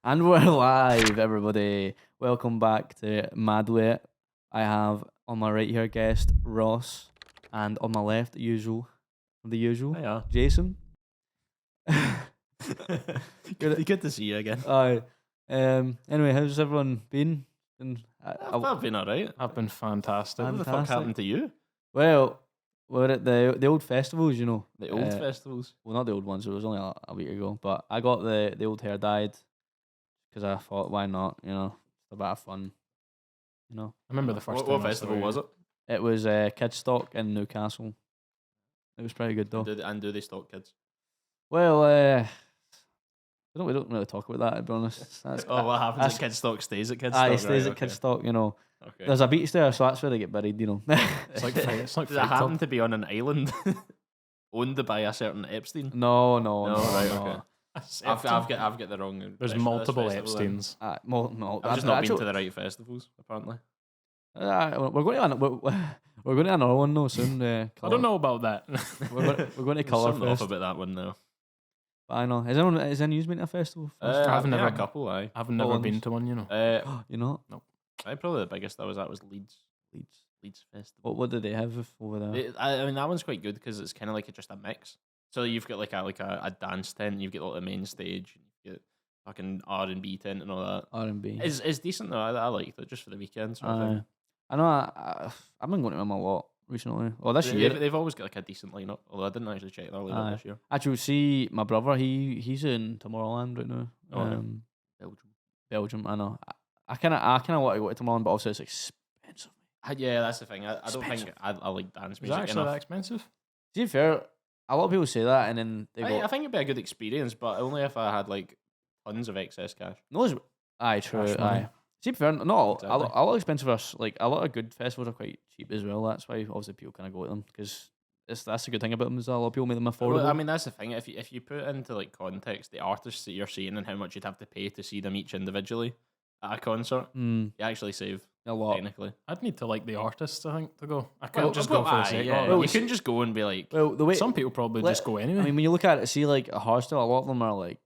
And we're live, everybody. Welcome back to Mad WAE IT. I have on my right here guest Ross, and on my left, the usual, Hiya. Jason. Good to see you again. Aye. Anyway, how's everyone been? I've been alright. I've been fantastic. What the fuck Fantastic. happened to you? Well, we're at the old festivals, you know. The old festivals? Well, not the old ones. It was only a week ago, but I got the old hair dyed because I thought, why not? You know, it's a bit of fun. You know. I remember the first time. What festival was it? It was Kidstock in Newcastle. It was pretty good though. And do they stock kids? Well, we don't really talk about that, to be honest. That's, what happens at Kidstock stays at Kidstock? It stays at Kidstock, you know. Okay. There's a beach there, so that's where they get buried, you know. It's like Does it happen to be on an island owned by a certain Epstein? No, right, no. okay. I've got the wrong. There's multiple Epsteins. No, I've just not been to the right festivals, apparently. we're going to another one though soon. I don't know about that. We're going to Colour Something off Fest. about that one though. But I know. Has anyone been to a festival? I've never a couple. I've never been to one. You know. You know. No. Probably the biggest I was at was Leeds Festival. What did they have over there? I mean that one's quite good because it's kind of like just a mix. So you've got like a dance tent, you've got like the main stage, you get fucking R&B tent and all that. R&B. It's decent though. I liked it just for the weekend sort of thing. I know. I've been going to them a lot recently. Well, this year they've always got like a decent lineup. Although I didn't actually check their lineup this year. Actually, see, my brother, he's in Tomorrowland right now. Belgium. I know. I kind of want to go to Tomorrowland, but also it's expensive. Yeah, that's the thing. I don't think I like dance music. Is it actually that expensive? To be fair, a lot of people say that, and then they go. I think it'd be a good experience, but only if I had like tons of excess cash. No, true. Aye. To be fair, no, exactly. a lot of expensive. Like a lot of good festivals are quite cheap as well. That's why obviously people kind of go to them because that's the good thing about them is a lot of people make them affordable. Well, I mean that's the thing. If you put into like context the artists that you're seeing and how much you'd have to pay to see them each individually at a concert, you actually save a lot. Technically, I'd need to like the artists. I think to go. I couldn't just go for the sake. Yeah. You couldn't just go and be like. Well, the way some people probably just go anyway. I mean, when you look at it, see like a hostel, a lot of them are like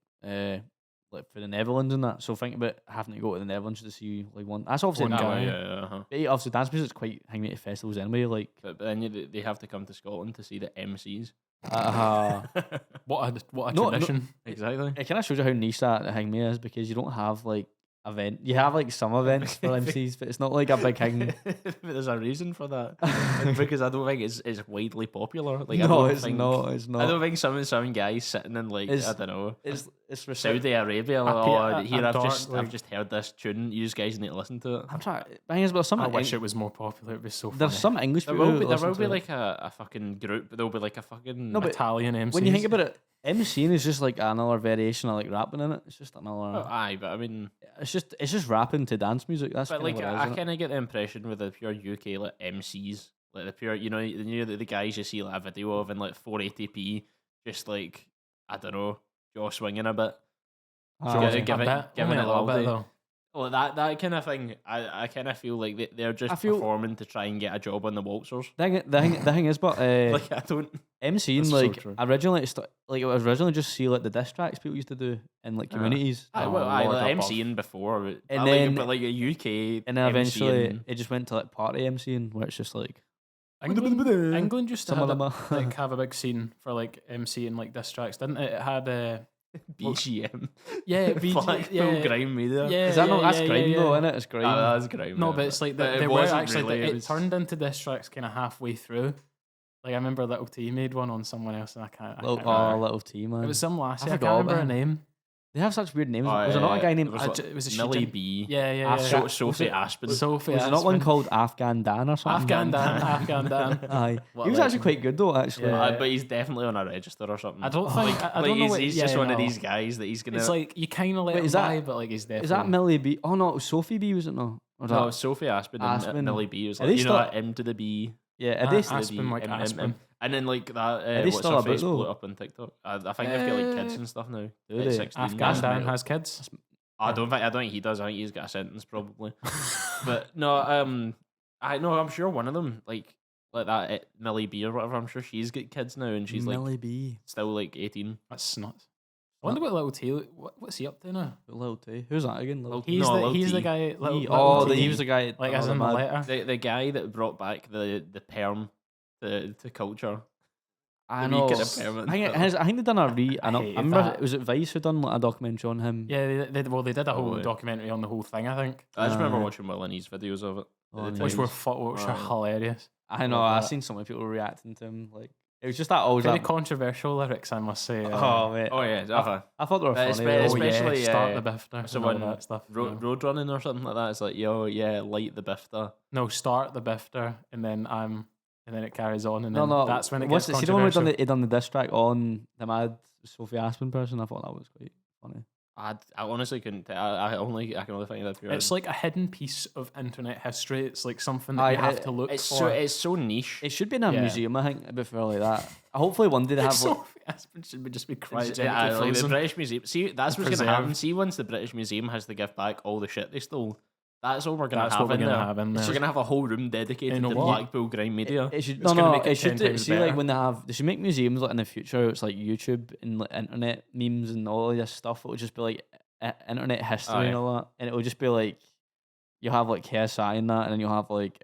for the Netherlands and that. So think about having to go to the Netherlands to see like one. That's obviously one guy. Obviously, dance music's quite hanging at festivals anyway. Like, but then they have to come to Scotland to see the MCs. What a tradition! Exactly. It kind of shows you how niche that hangme is because you don't have like event. You have like some events for MCs, but it's not like a big hang. There's a reason for that because I don't think it's widely popular. Like no, it's not. I don't think some guys sitting in like I don't know. It's for Saudi Arabia. I've just heard this tune. You guys need to listen to it. I'm trying. I wish it was more popular. It'd be so funny. There's some English people. There will be like a fucking group, but there'll be like a fucking Italian MCs. When you think about it, MCing is just like another variation of like rapping in it. It's just another. Oh, aye, but I mean, it's just rapping to dance music. That's but like I kind of get the impression with the pure UK like MCs, like the pure you know the guys you see like a video of in like 480p, just like I don't know, jaw swinging a bit, giving it a little bit though. Well, that kind of thing, I kind of feel like they're just performing to try and get a job on the waltzers. The thing is, but like I don't MCing like so originally it was originally just see like the diss tracks people used to do in like communities. I MCing before, and then but like a UK, and then eventually it just went to like party MCing where it's just like England used to have a big scene for like MCing like diss tracks, didn't it? It had BGM. Yeah, Blackpool grime media. Yeah, is that not that's grime though, isn't it? It's grime. That's grime. No, but it's like they were actually it turned into diss tracks kind of halfway through. Like I remember Little T made one on someone else, and I can't. Little T, man. It was some lassie. I can't remember her name. They have such weird names. Was there not a guy named? It was a Millie B. Yeah. Sophie Aspin. Was there not one called Afghan Dan or something? Afghan Dan. Aye. He was actually quite good though, actually. Yeah. But he's definitely on a register or something. I don't think. I don't know. He's just one of these guys that he's gonna. It's like you kind of let him by, but like he's definitely. Is that Millie B? Oh no, it was Sophie B, was it no? No, Sophie Aspin and Millie B was like M to the B. Yeah, Aspen like Aspen. And then like that, what's her face blew up on TikTok. I think they've got like kids and stuff now. Afghan Dan has kids. I don't think he does. I think he's got a sentence probably. But no, I'm sure one of them like that Millie B or whatever. I'm sure she's got kids now and she's Millie like B still like 18. That's nuts. wonder what Little T. What's he up to now? Lil T. Who's that again? Lil T. He's the guy. He was the guy. Like as in the letter. The guy that brought back the perm to culture. I know. I think they done a I remember was it Vice who done like a documentary on him? Yeah, they did a whole documentary on the whole thing. I think. I just remember watching Will and E's videos of it, which were hilarious. I know. I've seen so many people reacting to him. Like it was just that always very controversial lyrics, I must say. Oh mate. Oh yeah. I thought they were funny. Especially start the bifter. So when that stuff. Road running or something like that. It's like light the bifter. No, start the bifter, and then it carries on, and then that's when it gets controversial. See the one where he done the diss track on the Mad Sophie Aspen person? I thought that was quite funny. I honestly couldn't tell. I can only think of that. It's like a hidden piece of internet history. It's like something that you have to look for. It's so niche. It should be in a museum, I think, a bit like that. Hopefully one day they have Sophie Aspen should just be cryogenically frozen. The British Museum. See, that's what's going to happen. See, once the British Museum has to give back all the shit they stole, that's all we're going to have in there. We're going to have a whole room dedicated to Blackpool grime media. It should see like when they should make museums like in the future. It's like YouTube and like internet memes and all of this stuff. It would just be like internet history and all that, and it would just be like you'll have like KSI in that, and then you'll have like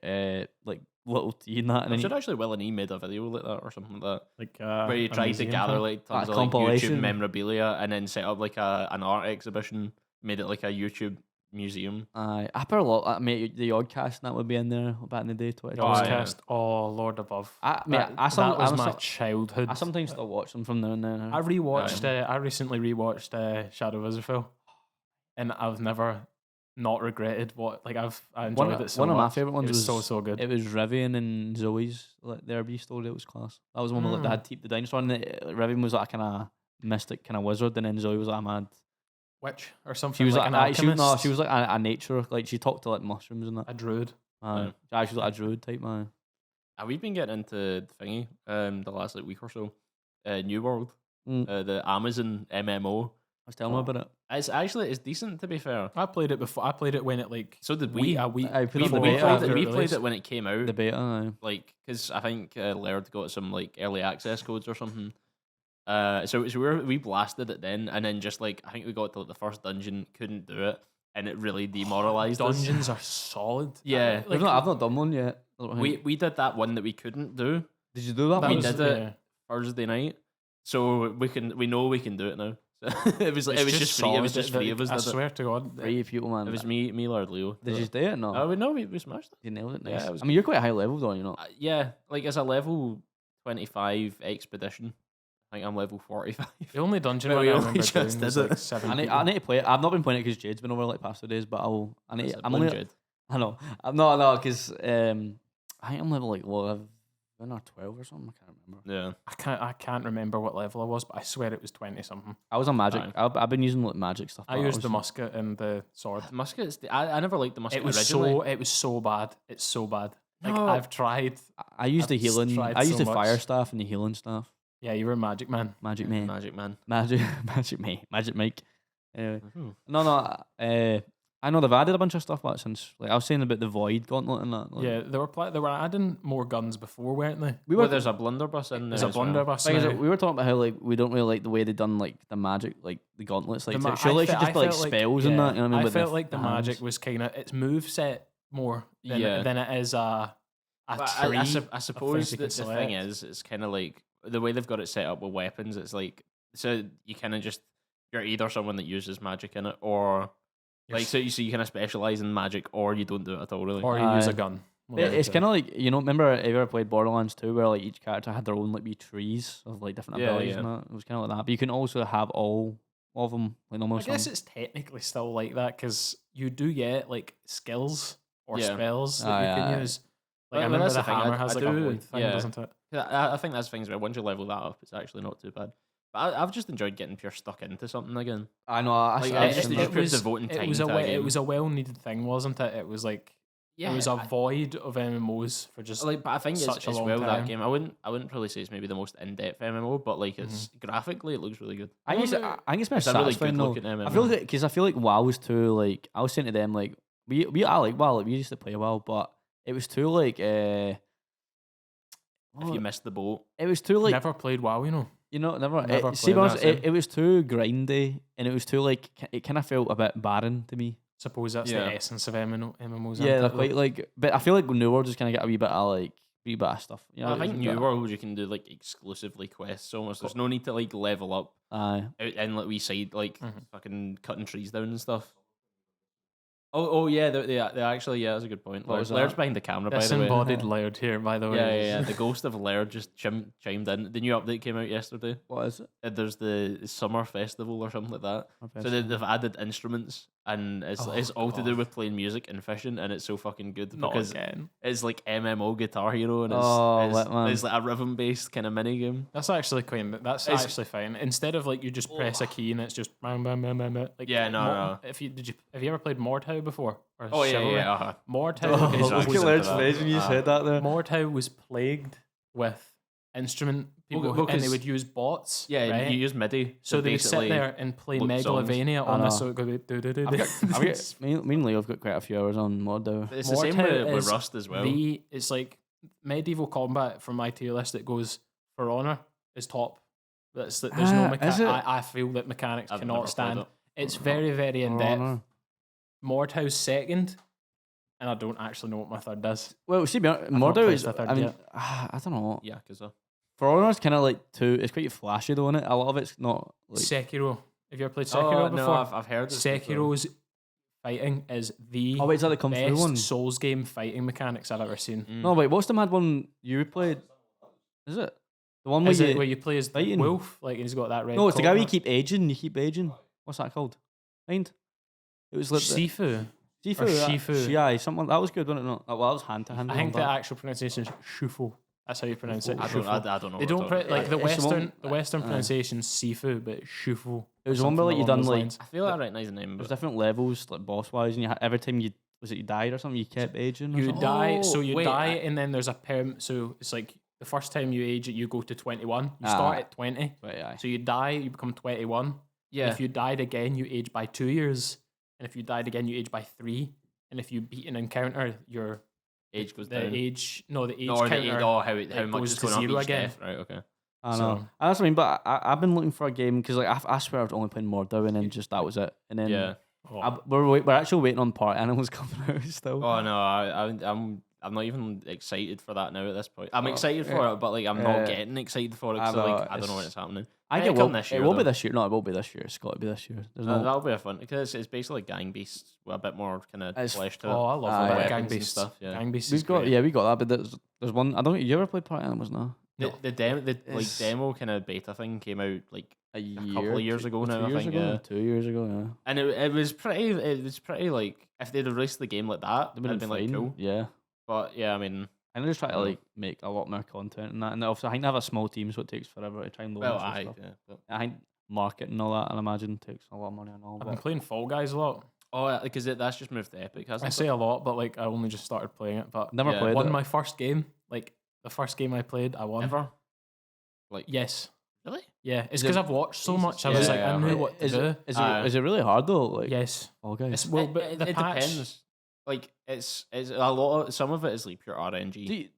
Little T in that. And then actually Will and E made a video like that or something like that, like where he tried to gather like tons of like YouTube memorabilia and then set up like an art exhibition, made it like a YouTube museum. I put a lot. Mate, the Oddcast that would be in there back in the day. Oddcast, Lord above. That was my childhood. I sometimes still watch them from now and then. I rewatched. I recently rewatched Shadow of Israel, and I've never not regretted what. Like I enjoyed it so much. One of my favorite ones was so good. It was Rivian and Zoe's like their B story. It was class. That was one where they had Teep the dinosaur, and Rivian was like a kind of mystic kind of wizard, and then Zoe was like a mad witch or something. She was like an alchemist. She was like a nature, like she talked to like mushrooms and that. A druid. She was like a druid type man. We've been getting into thingy the last like week or so. New World, the Amazon MMO. I was telling me about it. It's decent to be fair. I played it before. I played it when it like. So did we? We played it when it came out. The beta, like because I think Laird got some like early access codes or something. So we blasted it then, and then just like I think we got to like, the first dungeon, couldn't do it, and it really demoralized us. Dungeons are solid. Yeah, I've not done one yet. We did that one that we couldn't do. Did you do that? We did it Thursday night, so we know we can do it now. It was just free. It was just free of us. I swear to God, 3 people, man. It was me, Lord Leo. Did you do it? No. Oh, we smashed it. You nailed it. Nice. Yeah, I mean, you're quite a high level, though. You know. Yeah, like as a level 25 expedition. I think I'm level 45. The only dungeon I remember doing was like 7 I need to play it. I've not been playing it because Jade's been over like past 2 days, but I'm only Jade. I know. I'm not because I think I'm level like 11 or 12 or something. I can't remember. Yeah. I can't remember what level I was, but I swear it was 20 something. I was on magic. I've been using like magic stuff. I used the musket and the sword. The musket I never liked the musket it was originally. It was so bad. It's so bad. Like No. I've tried. I used the healing. I used the fire staff and the healing staff. Yeah, you were a magic man. Magic man. Magic man. Magic me. Magic Mike. Anyway. I know they've added a bunch of stuff back since. Like I was saying about the Void Gauntlet and that. Like, yeah, they were adding more guns before, weren't they? There's a blunderbuss in there. There's a blunderbuss. We were talking about how like we don't really like the way they done like the magic, like the gauntlets. Like surely it should just be like spells and that. You know what I mean? I felt like the magic was kind of its move set more than it is a tree. I suppose the thing is, it's kind of like the way they've got it set up with weapons. It's like so you kind of you're either someone that uses magic in it or. Like so you kind of specialize in magic, or you don't do it at all, really, or you use a gun. It's kind of like remember have you ever played Borderlands 2 where like each character had their own like wee trees of like different abilities and that. It was kind of like that, but you can also have all of them like almost. I guess it's technically still like that because you do get like skills or spells that you can use. Like I remember the hammer has like a void thing, doesn't it? I think that's things where once you level that up, it's actually not too bad. But I've just enjoyed getting pure stuck into something again. I know. It was a well needed thing, wasn't it? It was like it was a void of MMOs for just but I think such it's a long well time. That game. I wouldn't probably say it's maybe the most in depth MMO, but like it's graphically it looks really good. I think it's more satisfying though. I feel like because I feel like WoW was too like I was saying to them like I like WoW, like, we used to play WoW, but it was too like if you missed the boat, it was too like never played WoW, You know, never. See, it was too grindy, and it was too like it kind of felt a bit barren to me. Suppose that's the essence of MMOs. Yeah, they're quite like, but I feel like New World just kind of get a wee bit of stuff. You know, I think New World you can do like exclusively quests almost. There's no need to like level up. Aye. Out in like we side like fucking cutting trees down and stuff. Oh yeah, they actually that's a good point. Laird's behind the camera, by the way. Disembodied Laird here, by the way. Yeah. The ghost of Laird just chimed in. The new update came out yesterday. What is it? There's the summer festival or something like that. So they've added instruments, and it's all to do with playing music and fishing, and it's so fucking good because it's like MMO Guitar Hero, and it's like a rhythm based kind of mini game. That's actually actually fine. Instead of like you just press a key and it's just like no. Have you ever played Mordhau before? Yeah. Mordhau is Laird's face when you said that there. Mordhau was plagued with instrument people, and they would use bots. Yeah, right? You use MIDI. So they would sit there and play Megalovania on this. So it would go. Me and Leo have got quite a few hours on Mordhau. It's the same with Rust as well. It's like medieval combat from my tier list. It goes For Honor is top. There's no mechanics. I feel that mechanics cannot stand. It's very, very in depth. Mordhau's second. And I don't actually know what my third does. Well, see, Mordhau is. I don't know. Yeah, because For Honor's kind of like it's quite flashy though, isn't it? A lot of it's not like Sekiro. Have you ever played Sekiro before? No, I've heard this Sekiro's fighting is the is that the Kung Fu one? Souls game fighting mechanics I've ever seen. No, wait, what's the mad one you played? Is it the one where you play as the wolf? Like he's got that red. No, it's the guy where you keep aging. You keep aging. What's that called? Mind? It was like Sifu. Shifu. Yeah, something that was good, wasn't it? No, well, that was hand to hand. I think the actual pronunciation is Shufu. That's how you pronounce it. I don't know. They don't like the Western pronunciation is Sifu, but Shufu. It was one where like you done like I feel I recognise the name. There's different levels like boss wise, and every time you died or something, you kept aging. You die, so you die, and then there's a so it's like the first time you age it, you go to 21. You start at 20. So you die, you become 21. Yeah. If you died again, you age by 2 years. And if you died again, you age by 3. And if you beat an encounter, your age goes down. The age counter how much goes is to going zero up again. Death. Right, okay. I know. That's what I mean, but I've been looking for a game because like I swear I was only playing Mordhau and then just that was it. And then we're actually waiting on Party Animals coming out still. Oh no, I'm not even excited for that now at this point. I'm excited for it, but like I'm not getting excited for it because I don't know when it's happening. It will be this year. No, it will be this year. It's got to be this year. That'll be a fun because it's basically gang beasts with a bit more kind of flesh to it. Oh, I love that gang beast stuff. Yeah, gang beasts. We got that. But there's one. I don't. You ever played Party Animals now? The demo kind of beta thing came out like a couple of years ago now. 2 years ago, yeah. And it was pretty like if they'd released the game like that, it'd been like cool. Yeah. But yeah, I mean, I'm just trying to like make a lot more content and that, and obviously I think they have a small team, so it takes forever to try and launch stuff. I think marketing and all that, I imagine, takes a lot of money and all. I've been playing Fall Guys a lot. Oh, because that's just moved to Epic, hasn't it? I say a lot, but like I only just started playing it. But never played won it. My first game. Like the first game I played, I won. Ever? Like yes. Really? Yeah, it's because I've watched so much. I was like, I knew what to do. Is it really hard though? Like yes. Fall Guys. Well, but it depends. Like it's a lot of, some of it is like pure RNG.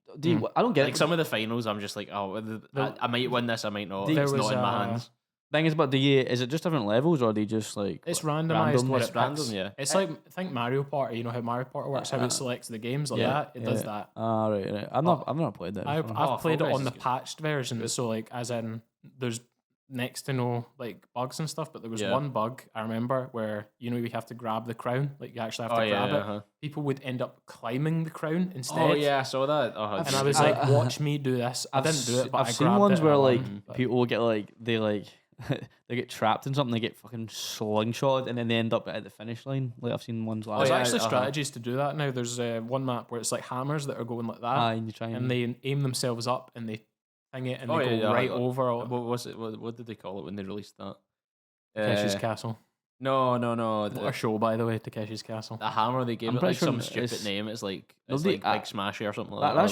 I don't get like some of the finals. I'm just like, I might win this, I might not. It's not in my hands. Thing is, but is it just different levels or are they just like it's randomized? What it's random, yeah. It's like I think Mario Party. You know how Mario Party works? How it selects the games like that. It does that. Right. I've not played that. I've played it on the patched version. So like, as in, there's next to no like bugs and stuff, but there was one bug I remember where you have to grab the crown, like you actually have to grab it. People would end up climbing the crown instead. Oh yeah, I saw that. And I was like, watch me do this. I didn't do it, but I've seen ones where like people will get like they get trapped in something, they get fucking slingshot, and then they end up at the finish line. Like I've seen ones like that. There's actually strategies to do that now. There's one map where it's like hammers that are going like that, and they aim themselves up and they thing it and they go right over. What was it? What did they call it when they released that? Takeshi's Castle. No. What a show, by the way, Takeshi's Castle. The hammer they gave it like some stupid name. It's like Big Smashy or something like that.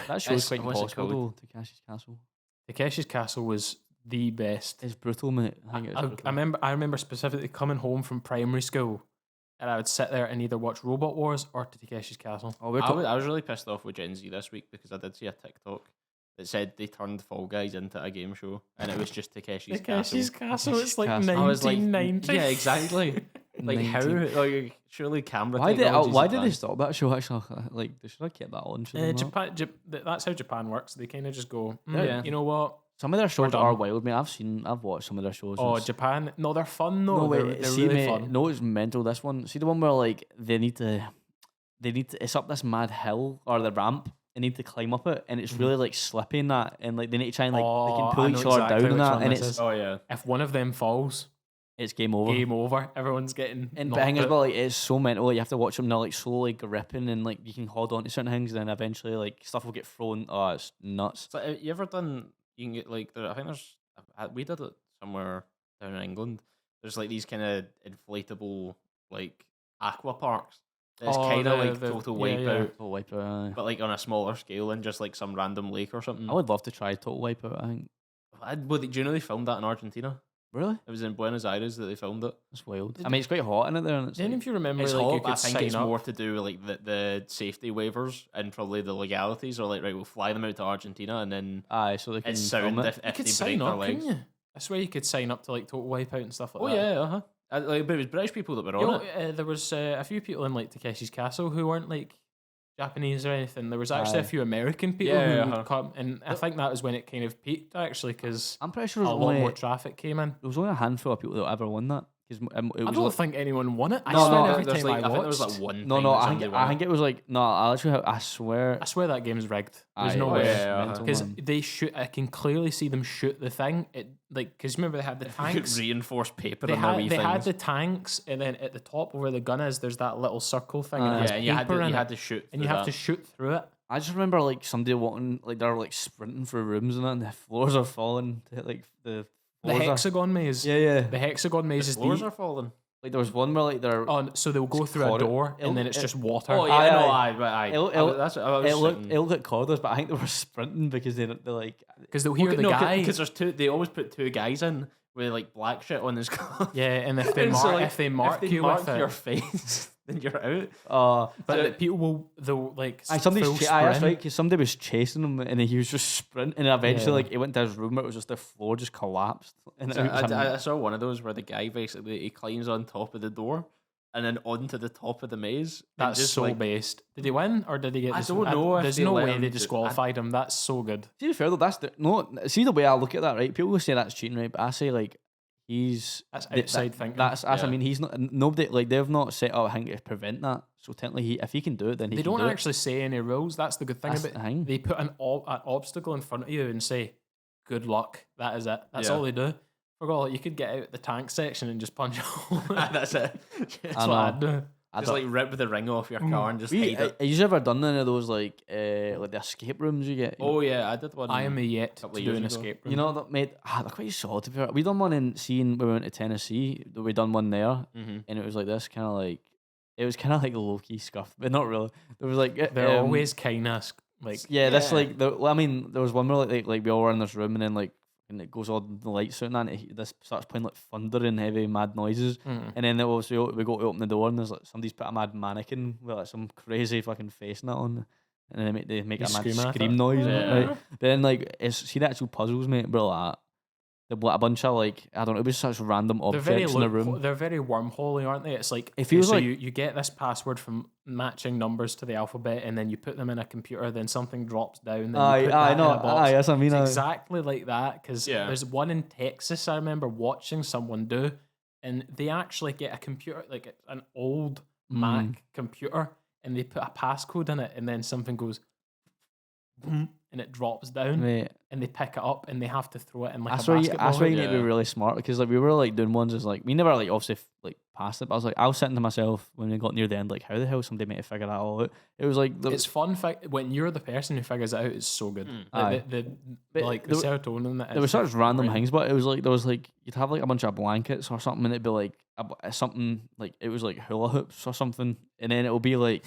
That show's quite impossible though. Takeshi's Castle. Takeshi's Castle was the best. It's brutal, mate. I remember specifically coming home from primary school, and I would sit there and either watch Robot Wars or Takeshi's Castle. I was really pissed off with Gen Z this week because I did see a TikTok that said they turned Fall Guys into a game show, and it was just Takeshi's Castle. It's like Castle. 1990. Yeah, exactly. Like how? Like surely camera. Why did they stop that show? Actually, like they should have kept that on. Japan. That's how Japan works. They kind of just go. Yeah. You know what? Some of their shows are wild, man. I've watched some of their shows. Oh, Japan. No, they're fun though. No, they're really fun. No, it's mental. This one. See the one where like they need to. It's up this mad hill or the ramp. They need to climb up it, and it's really like slippy and that, and like they need to try and like they can pull each other down and that, and it's if one of them falls, it's game over. Game over. Everyone's getting. And the thing is, like it's so mental. Like, you have to watch them now, like slowly gripping, and like you can hold on to certain things, and then eventually like stuff will get thrown. Oh, it's nuts. So, you ever done? You can get like I think there's we did it somewhere down in England. There's like these kind of inflatable like aqua parks. It's kind of like Total Wipeout. Total Wipeout, but like on a smaller scale and just like some random lake or something. I would love to try Total Wipeout. I think. Do you know they filmed that in Argentina? Really? It was in Buenos Aires that they filmed it. That's wild. I mean, it's quite hot in it there. And then if you remember, it's like, hot, you could I think it's up. more to do with like the safety waivers and probably the legalities. Or like, right, we'll fly them out to Argentina and then so they can it's sound it. if you they break their legs. You? I swear you could sign up to like Total Wipeout and stuff like that. Oh yeah, but it was British people that were on it. There was a few people in like Takeshi's Castle who weren't like Japanese or anything. There was actually a few American people who would come, and I think that was when it kind of peaked actually, because I'm pretty sure a lot more traffic came in. There was only a handful of people that ever won that. I don't think anyone won it. I think there was like one. No, I think it was like I swear that game's rigged. There's no way, because they shoot. I can clearly see them shoot the thing. Because remember they had the tanks, reinforced paper. They had the tanks, and then at the top where the gun is, there's that little circle thing. And you had to shoot, and you have to shoot through it. I just remember like somebody wanting, like they're like sprinting through rooms and that, and the floors are falling to like the hexagon maze. Yeah. The hexagon maze is floors are falling. Like there was one where like they're so they'll go through a door and then it's just water. Oh yeah, It looked like corridors, but I think they were sprinting because they're like because they'll hear the guy. Because there's two. They always put two guys in with like black shit on his car. Yeah, and if they mark you with your face, then you're out. But people will like. That's right. Because somebody was chasing him and he was just sprinting, and eventually like he went to his room. It was just the floor just collapsed. And I saw one of those where the guy basically he climbs on top of the door and then onto the top of the maze. That's just so based. Did he win or did he get? I don't know. There's no way they disqualified him. That's so good. To be fair though, see the way I look at that, right? People will say that's cheating, right? But I say like. That's outside thinking. That's I mean, he's not nobody like they've not set up a thing to prevent that. So technically, if he can do it, then they don't actually say any rules. That's the good thing about it. They put an obstacle in front of you and say, "Good luck." That is it. That's all they do. Forgot you could get out the tank section and just punch a hole. That's it. That's what I'd do. Just like rip the ring off your car and just hide it. Have you ever done any of those like the escape rooms you get? Oh yeah, I did one. I am yet to do an escape room. You know that made they're quite solid to be fair. We done one in when we went to Tennessee. We done one there, and it was like this kind of like it was kind of like low key scuffed, but not really. There was like they're always kind of like That's like I mean there was one where like we all were in this room and then like. And it goes all the lights out and this starts playing like thunder and heavy mad noises, and then we go to open the door and there's like somebody's put a mad mannequin with like some crazy fucking face and that on, and then they make a mad scream noise, right? But then like see the actual puzzles, mate, bro, like a bunch of like I don't know, it was such random objects in the room. They're very wormholey, aren't they? It's like it feels like you get this password from matching numbers to the alphabet, and then you put them in a computer. Then something drops down. Then you put that in a box. That's what I mean. It's exactly like that. Because there's one in Texas I remember watching someone do, and they actually get a computer, like an old Mac computer, and they put a passcode in it, and then something goes. And it drops down, and they pick it up, and they have to throw it in like a basketball. That's why you need to be really smart, because like we were like doing ones as like we never like obviously like passed it, but I was like I was sitting to myself when we got near the end, like how the hell somebody might have figured that all out. It was like it's fun when you're the person who figures it out. It's so good. Like the serotonin. There were such random things, but it was like there was like you'd have like a bunch of blankets or something, and it'd be like something like it was like hula hoops or something, and then it'll be like.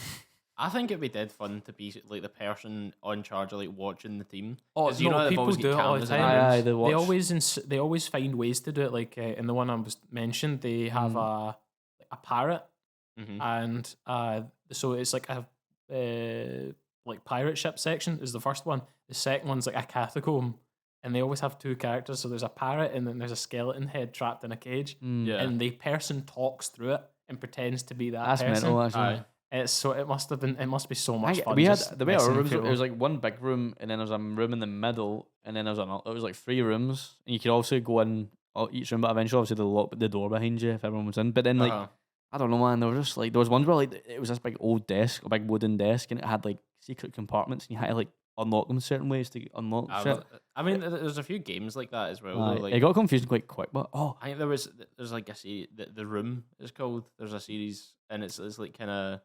I think it'd be dead fun to be like the person on charge of like watching the team. Oh, you know, people do it all the time. They always find ways to do it. Like in the one I was mentioned, they have a parrot, and so it's like a like pirate ship section is the first one. The second one's like a catacomb, and they always have two characters. So there's a parrot, and then there's a skeleton head trapped in a cage, and the person talks through it and pretends to be that That's person. mental, actually. It's so it must be so much fun. We had the way our rooms. It was like one big room, and then there was a room in the middle, and then there was like 3 rooms, and you could also go in each room, but eventually obviously they lock the door behind you if everyone was in. But then like I don't know, man. There was just like there was ones where like it was this big old desk, a big wooden desk, and it had like secret compartments, and you had to like unlock them certain ways to unlock shit. I mean, there's a few games like that as well. Though, like, it got confusing quite quick, but I think there's like a series, the Room is called. There's a series, and it's like kind of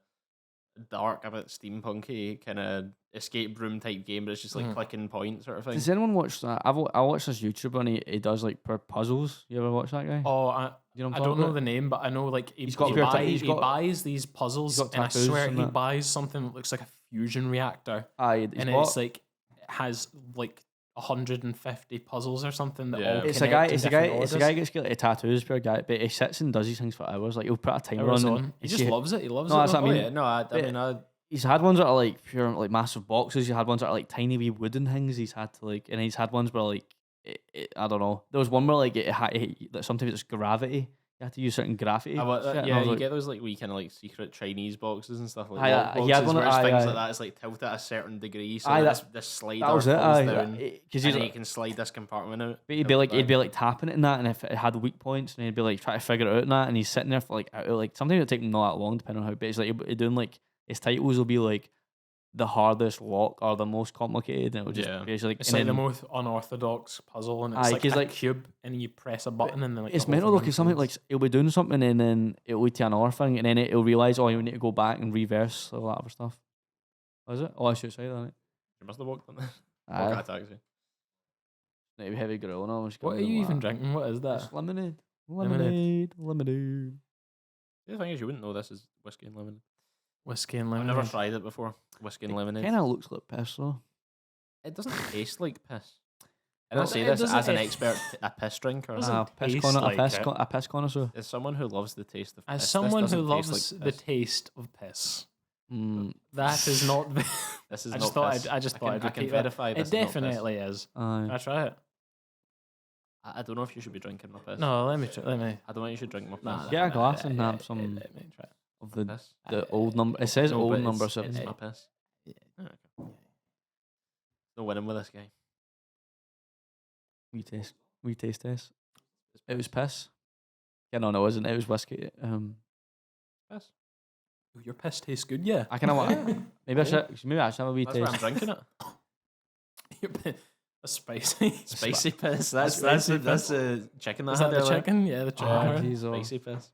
dark, a bit steampunky, kind of escape room type game, but it's just like clicking points sort of thing. Does anyone watch that? I watched this YouTuber and he does like puzzles. You ever watch that guy? Oh, I don't know the name, but I know like he buys these puzzles, and I swear he buys something that looks like a fusion reactor. It's like has like 150 puzzles or something that all it's a guy gets like tattoos per guy, but he sits and does these things for hours. Like he'll put a timer on. He just loves it. He loves it. That's what I mean. He's had ones that are like pure like massive boxes. He's had ones that are like tiny wee wooden things. He's had to like, and he's had ones where like I don't know. There was one where like that sometimes it's gravity. You have to use certain gravity. You get those like wee kind of like secret Chinese boxes and stuff like that. He had one where it's things like that. It's like tilted at a certain degree, so this slider falls down, because you can slide this compartment out. But he'd be like tapping it in that, and if it had weak points, and he'd be like trying to figure it out in that, and he's sitting there for like sometimes it'll take him not that long, depending on how big. It's like he's doing like his titles will be like the hardest lock or the most complicated, and it will just be like it's like the most unorthodox puzzle, and it's like a cube, and you press a button, and then like it's mental though, because something like he'll be doing something, and then it'll lead to another thing, and then he'll realise you need to go back and reverse all that other stuff. Was it? I should say that. You must have walked on this. Walk a taxi. Maybe heavy grill and all. What are you even drinking? What is that? It's lemonade. The thing is, you wouldn't know this is whiskey and lemonade. Whiskey and lemonade. I've never tried it before. Whiskey and lemonade. Kind of looks like piss though. It doesn't taste like piss. I don't say this as an expert, a piss drinker. A piss connoisseur. As someone who loves the taste of piss. As someone who loves the taste of piss. That is not. This is I just not piss. I just thought I can verify this. It definitely is. Can I try it? I don't know if you should be drinking my piss. No, let me. I don't want you should drink my piss. Get a glass and have some. Let me try it. Of the old number. It says old number 7. It's my piss. No winning with this guy. We taste test. It was piss. Yeah, no, it wasn't. It was whiskey. Piss. Your piss tastes good, yeah. I kind of want. Maybe I should have a wee taste. That's why I'm drinking it. A spicy piss. That's the chicken. Is that the chicken? Yeah, the chicken. Spicy piss.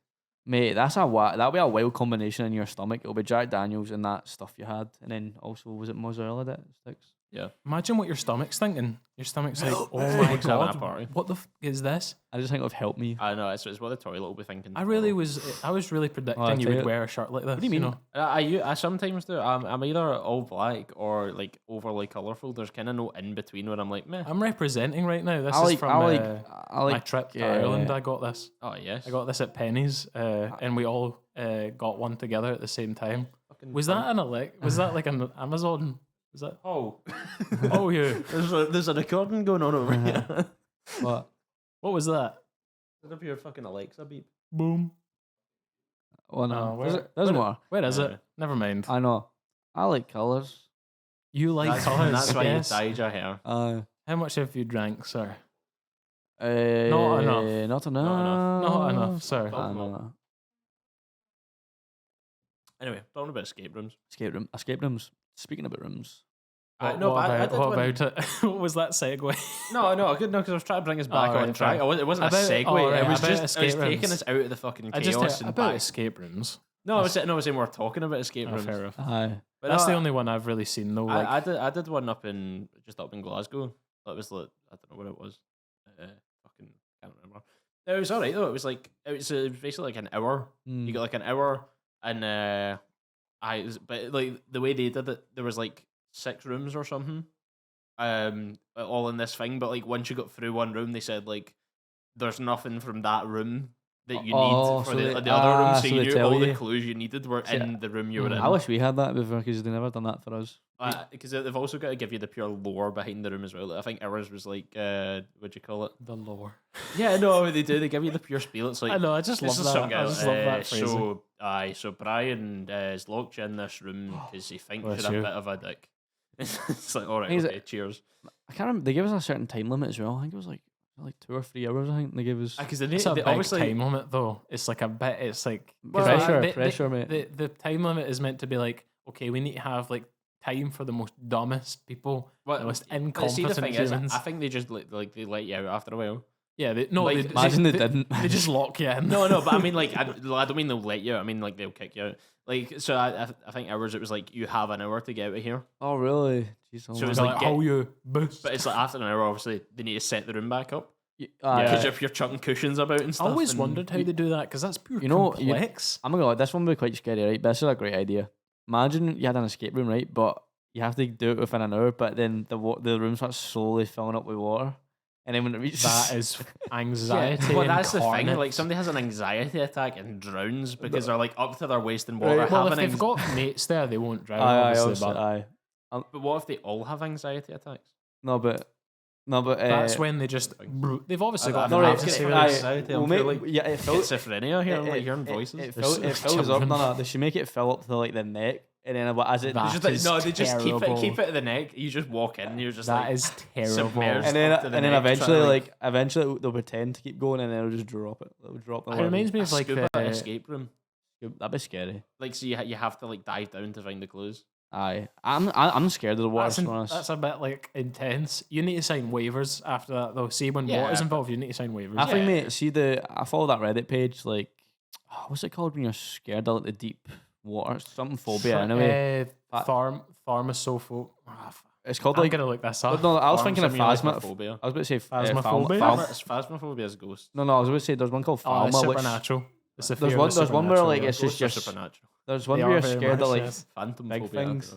Mate, that'll be a wild combination in your stomach. It'll be Jack Daniels and that stuff you had, and then also was it mozzarella that sticks? Yeah. Imagine what your stomach's thinking. Your stomach's like, oh my god, what the is this? I just think it would help me. I know it's what the toilet will be thinking. I was really predicting you would wear a shirt like this. What do you mean? know? I sometimes do. I'm either all black or like overly colourful. There's kind of no in between where I'm like, meh. I'm representing right now. This is from my trip to Ireland. I got this. Oh yes. I got this at Penny's, and we all got one together at the same time. Was that like an Amazon? Is that? Oh, yeah. There's a recording going on over here. What? What was that? Is it your fucking Alexa beep? Boom. Oh no, doesn't matter. Where is it? Never mind. I know. I like colours. You like colours. That's why you dyed your hair. How much have you drank, sir? Not enough. Not enough, sir. Anyway, talking about escape rooms. Escape rooms. Speaking about rooms. What about it? What was that segue? No, good. No, because I was trying to bring us back on track. It wasn't a segue. It was just taking us out of the fucking chaos. About escape rooms. No, I was saying we're talking about escape rooms. Fair enough. But that's the only one I've really seen though. I did one up in Glasgow. That was like, I don't know what it was. Fucking can't remember. It was alright though. It was basically like an hour. You got like an hour, and but like the way they did it, there was like 6 rooms or something, all in this thing. But like once you got through one room, they said like there's nothing from that room that you need for the other room. So you knew all the clues you needed were in the room you were in. I wish we had that before because they never done that for us. Because they've also got to give you the pure lore behind the room as well. I think ours was like, what'd you call it? The lore. Yeah, no, they do. They give you the pure spiel. It's like, I know, I just love that. I just love that phrasing. So Brian is locked you in this room because he thinks you're a bit of a dick. It's like, all right, okay, cheers. I can't remember. They gave us a certain time limit as well. I think it was like 2 or 3 hours. I think they gave us. Because it's a big obviously time limit though. It's like a bit. It's like pressure, mate. The time limit is meant to be like, okay, we need to have like time for the most dumbest people, the most incompetent humans. I think they just they let you out after a while. Yeah, imagine they didn't. They just lock you in. No, but I mean, like, I don't mean they'll let you out. I mean, like, they'll kick you out. Like, so I think ours, it was like, you have an hour to get out of here. Oh, really? Jeez, so it was like, how you boost. But it's like, after an hour, obviously, they need to set the room back up. Because if you're chucking cushions about and stuff. I always wondered how they do that, because that's pure complex. I'm gonna go, this one would be quite scary, right? But this is a great idea. Imagine you had an escape room, right? But you have to do it within an hour, but then the room starts slowly filling up with water. And then when it reaches... That is anxiety. Well, that's the thing. Like, somebody has an anxiety attack and drowns because they're, like, up to their waist in water. Right, well, if they've got mates there, they won't drown, obviously. But what if they all have anxiety attacks? No, but that's when they just... They've obviously got anxiety. It felt... Schizophrenia here. I'm like hearing voices. It fills up. No, they should make it fill up to, like, the neck. And then as it... They just keep it at the neck. You just walk in and you're just that is terrible. And then eventually they'll pretend to keep going and then they'll just drop it. They'll drop it. It reminds me of like the escape room. That'd be scary. Like, so you have to like dive down to find the clues. Aye, I'm scared of the water. That's a bit like intense. You need to sign waivers after that though. See, when water's involved, you need to sign waivers. I think, mate. I follow that Reddit page. Like, what's it called when you're scared of like the deep water? Something phobia anyway. Tharmosophobia. It's called I'm gonna look this up. No, I was thinking of phasmophobia. I was about to say phasmophobia. Phasmophobia is ghost. No, I was about to say there's one called Phalma. Supernatural. There's one where like it's just supernatural. There's one where you're scared of like phantom big phobia. Things.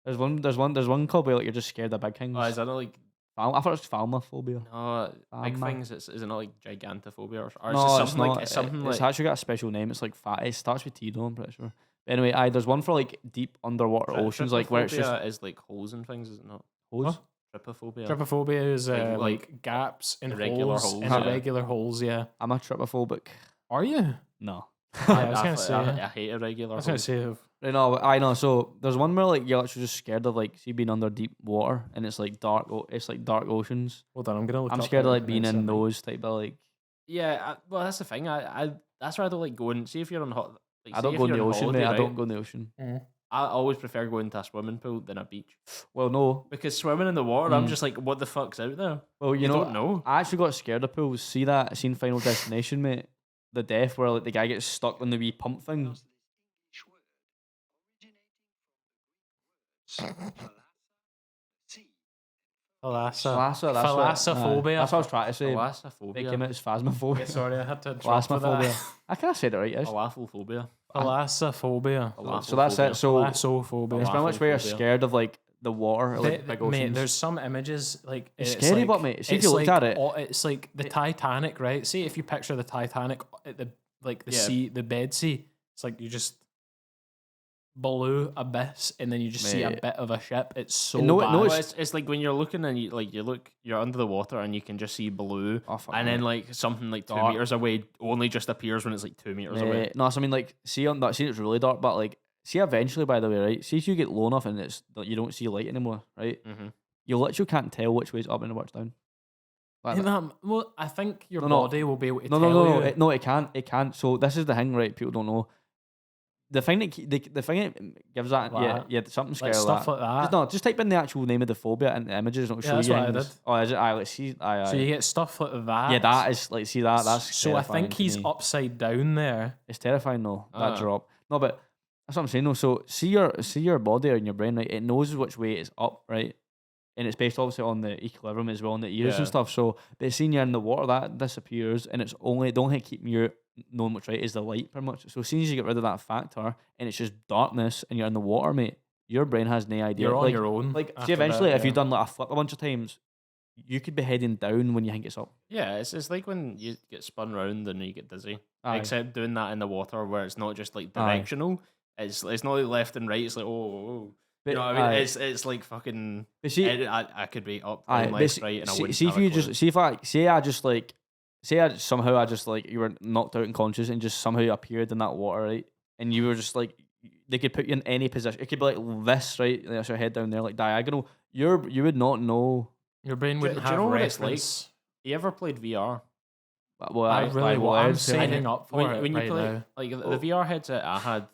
There's one called where like you're just scared of big things. Oh, is that not like? I thought it was Phalmophobia. No, big things. Is it not like gigantophobia or no, it's not. It's something like. It's actually got a special name. It's like fat. It starts with T though, I'm pretty sure. But anyway, there's one for like deep underwater oceans, like where it's just is like holes and things, is it not? Holes. Trypophobia. Trypophobia is like gaps in irregular holes. Irregular holes, yeah. I'm a trypophobic. Are you? No. I was gonna say. I hate irregular. I was gonna say. I know. So there's one where like you're actually just scared of like being under deep water and it's like dark. It's like dark oceans. Hold on, I'm scared of like being in those type of like. Yeah, well that's the thing. I that's why I don't like going. See if you're on hot. Like, I don't go in the ocean, mate. Right? I don't go in the ocean. I always prefer going to a swimming pool than a beach. Well, no, because swimming in the water, I'm just like, what the fuck's out there? Well, you don't know. I actually got scared of pools. See that scene, Final Destination, mate? The death where like the guy gets stuck in the wee pump thing. Thalassophobia. That's what I was trying to say. Thalassophobia. It's phasmophobia. Sorry, I had to Thalassophobia. I can't say it right. Thalassophobia. Thalassophobia. So that's it. So thalassophobia. It's pretty much where you're scared of like the water, like big oceans. Mate, there's some images like it's scary, but mate, see if you look at it, it's like the Titanic, right? See if you picture the Titanic at the sea, the bed sea. It's like you just below abyss, and then you just see a bit of a ship. It's so bad. It's like when you're looking and you're under the water and you can just see blue, and then like something like 2 meters away only just appears when it's like 2 meters away. No, so I mean like see on that scene it's really dark, but like see eventually, by the way, right? See if you get low enough and it's you don't see light anymore, right? You literally can't tell which way's up and which down. Well, I think your body will be able to tell you. No, it can't. It can't. So this is the thing, right? People don't know. The thing that gives that, something scary like stuff like that. Just type in the actual name of the phobia and the images, and it'll show you. That's what I did. Oh, is it? Let's see. So you get stuff like that. Yeah, that is like see that. That's so I think he's upside down there. It's terrifying though. That drop. No, but that's what I'm saying though. So see your body and your brain, right? It knows which way it's up, right? And it's based obviously on the equilibrium as well, on the ears and stuff. So, but seeing you're in the water, that disappears, and it's only the only thing keeping you knowing what's right is the light, pretty much. So, as soon as you get rid of that factor, and it's just darkness, and you're in the water, mate, your brain has no idea. You're on your own. Like, see, eventually, if you've done like a flip a bunch of times, you could be heading down when you think it's up. Yeah, it's like when you get spun round and you get dizzy. Except doing that in the water, where it's not just like directional. It's not like left and right. It's like oh. You know what I mean? It's like fucking. I could be up playing left, right, and I wouldn't. See if you just see if I somehow you were knocked out unconscious and just somehow you appeared in that water, right? And you were just like, they could put you in any position. It could be like this, right? That's your head down there, like diagonal. You would not know. Your brain wouldn't have reference. You ever played VR? Well, I'm signing up for it when you play now. Like the VR headset I had.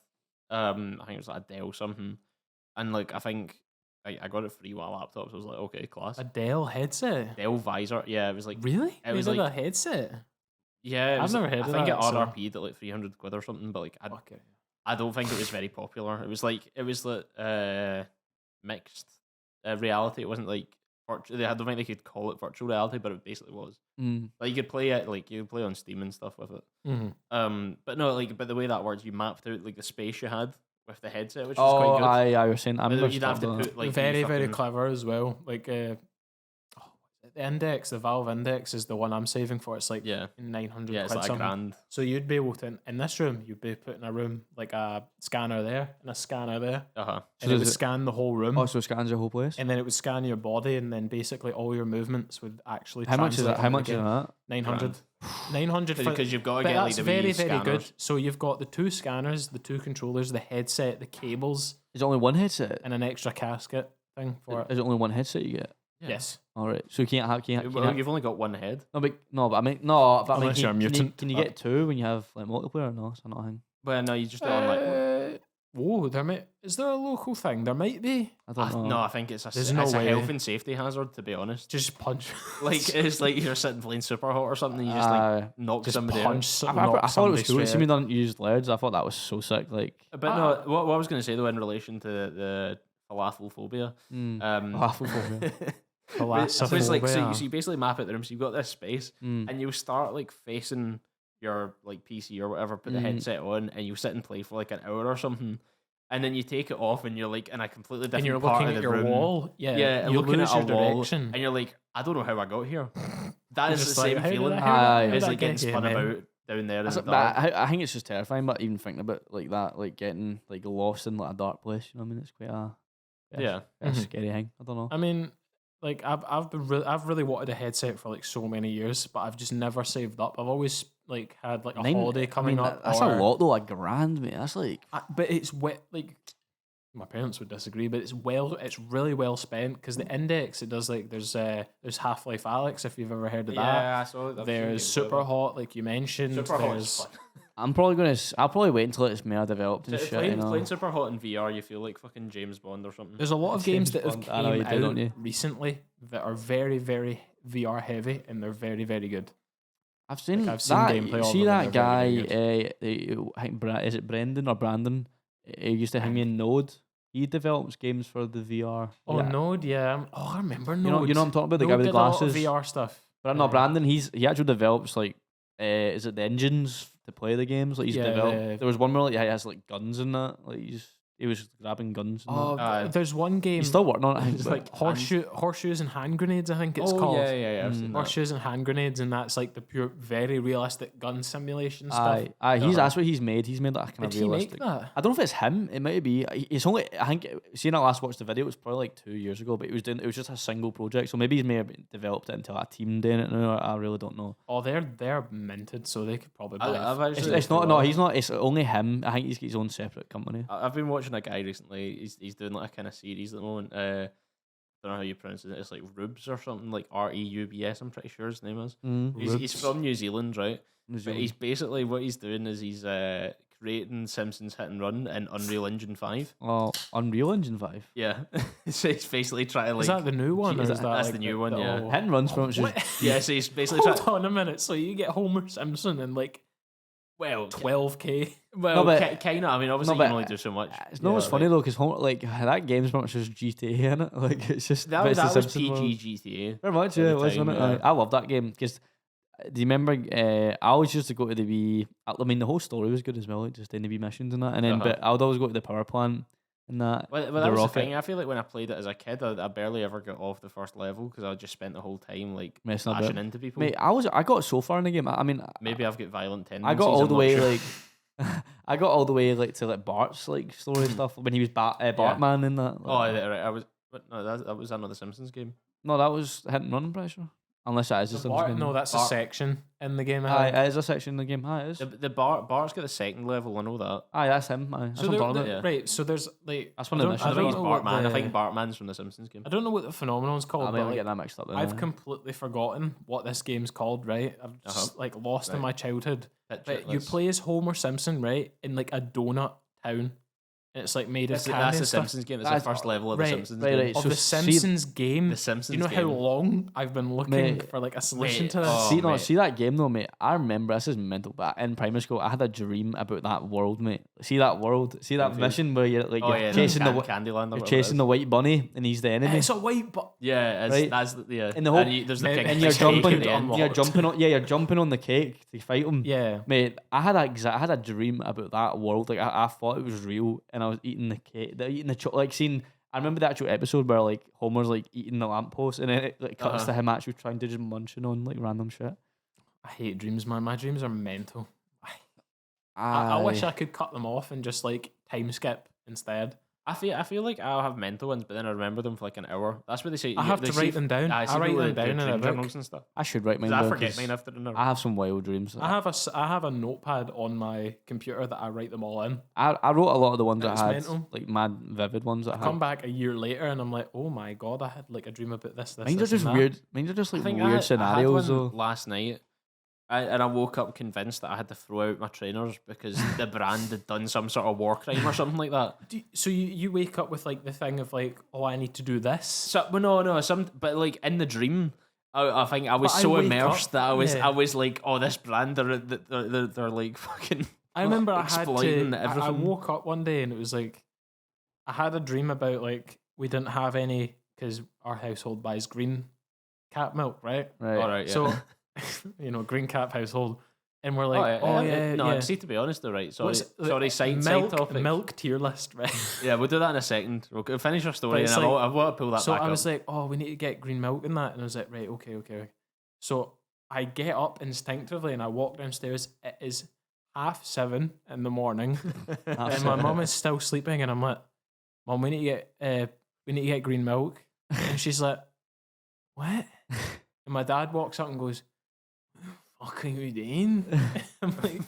I think it was like a Dell something, and like I think I got it free while laptop. So I was like, okay, class. A Dell headset. Dell visor. Yeah, it was like really. It was like a headset. Yeah, I've never heard of that. I think it RRP'd at like 300 quid or something, but like I don't think it was very popular. It was like mixed reality. It wasn't like virtual. I don't think they could call it virtual reality, but it basically was. Like you could play it, like you could play on Steam and stuff with it. But no, but the way that works, you mapped out like the space you had with the headset, which was quite good. I was saying, you'd have to put like very clever as well. Like the Index, the Valve Index is the one I'm saving for. It's like 900 it's quid like something. So you'd be able to, in this room, you'd be put in a room like a scanner there and a scanner there. And so it would scan the whole room. Oh, so it scans your whole place? And then it would scan your body, and then basically all your movements would actually How much is that? 900. 900 because you've got to get like the very scanners. good. So you've got the 2 scanners, the 2 controllers, the headset, the cables. Is it only one headset? And an extra casket thing for it. Is it only one headset you get? Yeah. Yes. All right. So you can't you've only got one head. No, but I mean, can you get 2 when you have like multiplayer? No, it's not a thing. Well, no, you just do it on like. Whoa, is there a local thing? There might be. I don't know. No, I think it's a health and safety hazard, to be honest. Just punch. Like it's like you're sitting playing Super Hot or something. You just like knock somebody out. I thought it was cool. See me don't use LEDs. I thought that was so sick. Like, but no, what I was going to say though in relation to the falafel phobia. Falafel phobia. So it's like so you basically map out the room. So you've got this space, and you start like facing your like PC or whatever. Put the headset on, and you sit and play for like an hour or something. And then you take it off, and you're like in a completely different and you're part looking of at the your room. Wall. Yeah, you looking lose at your a wall, direction, and you're like, I don't know how I got here. That is the like, same feeling. It's like getting spun about down there. I think it's just terrifying. But even thinking about like that, like getting like lost in like a dark place, you know what I mean? It's quite a scary thing. I don't know. I mean, like I've really wanted a headset for like so many years, but I've just never saved up. I've always like had like a holiday coming up. That's a lot though, like $1,000, mate. That's like. But it's like. My parents would disagree, but it's really well spent because the Index, it does like there's Half-Life Alyx, if you've ever heard of that. Yeah, I saw that. There's Super Hot, like you mentioned. Super Hot is fun. I'll probably wait until it's more developed and shit. Playing Super Hot in VR, you feel like fucking James Bond or something. There's a lot of games that have came out recently that are very, very VR heavy, and they're very, very good. I've seen gameplay. See that guy? Is it Brendan or Brandon? He used to hang me in Node. He develops games for the VR. Oh, yeah. Node, yeah. I remember Node. You know what I'm talking about? The guy with the glasses. A lot of VR stuff. But no, Brandon, he actually develops like, is it the engines to play the games? Like he's developed. There was one where like he has like guns in that. Like he was grabbing guns. There's one game. He's still working on it. It's like horseshoes and hand grenades. I think it's called. Yeah. Horseshoes and hand grenades, and that's like the pure, very realistic gun simulation stuff. That's what he's made. He's made that kind of realistic. Did he make that? I don't know if it's him. It might be. It's only. I think seeing I last watched the video, it was probably like 2 years ago. But it was just a single project. So maybe he's may have developed it into a team doing it now. I really don't know. Oh, they're minted, so they could probably. It's not. No, he's not. It's only him. I think he's got his own separate company. I've been watching a guy recently. He's doing like a kind of series at the moment. I don't know how you pronounce it. It's like Rubes or something, like REUBS. I'm pretty sure his name is. He's from New Zealand, right? But he's basically what he's doing is he's creating Simpsons Hit and Run in Unreal Engine 5. Oh, Unreal Engine 5. Yeah, so he's basically trying to like. Is that the new one? That's like the new one. Yeah, Hit and Run's from yeah. So he's basically hold on a minute. So you get Homer Simpson and like. Well, 12K. Well, kind of. I mean, obviously, you can only do so much. It's not as funny though, because like that game's pretty much just GTA in it. Like it's just that was PG GTA. Very much, yeah. Wasn't it? I love that game because. Do you remember? I always used to go to the wee. I mean, the whole story was good as well. Like just in the wee missions and that, and then but I would always go to the power plant. And that, that was the thing. I feel like when I played it as a kid, I barely ever got off the first level because I just spent the whole time like smashing into people. Mate, I got so far in the game. I mean, maybe I've got violent tendencies. I got all the way like I got all the way like to like Bart's like story stuff when he was Bartman in that. Like, right. I was, but no, that was another Simpsons game. No, that was Hit and Run, I'm pretty sure. Unless that is a Simpsons game. No, that's a section in the game. Aye, it is a section in the game. Aye, it is. The Bart's got the second level. I know that. Aye, that's him. Aye. That's what I'm talking about. Right, so there's like that's one of the missions. I think he's Bartman. I think Bartman's from the Simpsons game. I don't know what the phenomenon's called. I might get that mixed up. I've completely forgotten what this game's called. Right, I've just like lost in my childhood. But you play as Homer Simpson, right, in like a donut town. And it's like made of candy. That's the Simpsons game. It's the first level of the Simpsons game. Right. Of the Simpsons game. The Simpsons game. Do you know how long I've been looking for like a solution to this? See that game though, mate. I remember this is mental, but in primary school I had a dream about that world, mate. See that world? See that mission where you're like you're chasing the Candyland. You're chasing the white bunny and he's the enemy. It's a white bunny. Yeah, right. That's And the whole and you're jumping on the cake to fight him. Yeah, mate. I had a dream about that world. Like I thought it was real, and I was eating the cake. They're eating the like scene. I remember the actual episode where like Homer's like eating the lamppost, and then it like cuts to him actually trying to just munching on like random shit. I hate dreams, man. My dreams are mental. I wish I could cut them off and just like time skip instead. I feel like I'll have mental ones, but then I remember them for like an hour. That's what they say. I have to write them down. I write them down in a book. And stuff. I should write mine down. I forget mine after an hour. I have some wild dreams. I have a notepad on my computer that I write them all in. I wrote a lot of the ones that I had, mental. like mad vivid ones that I had. Come back a year later and I'm like, oh my god, I had like a dream about this. Mine are just weird. Mine are just like weird scenarios. I had one last night. I woke up convinced that I had to throw out my trainers because the brand had done some sort of war crime or something like that. So you wake up with like the thing of like, oh, I need to do this. So but like in the dream, I think I was so immersed that I was like, oh, this brand they're like fucking. I remember exploiting everything. I woke up one day and it was like, I had a dream about like we didn't have any because our household buys green cat milk, right? Right. All right. Yeah. So. Green cap household, and we're like, see, to be honest, though, right? Sorry, side topic. Milk tier list, right? Yeah, we'll do that in a second. We'll finish our story, and I want to pull that back. So I was like, oh, we need to get green milk in that, and I was like, right, okay. So I get up instinctively and I walk downstairs. It is 7:30 in the morning, and my mum is still sleeping, and I'm like, Mum, we need to get green milk, and she's like, what? And my dad walks up and goes, fuck are you doing? I'm like,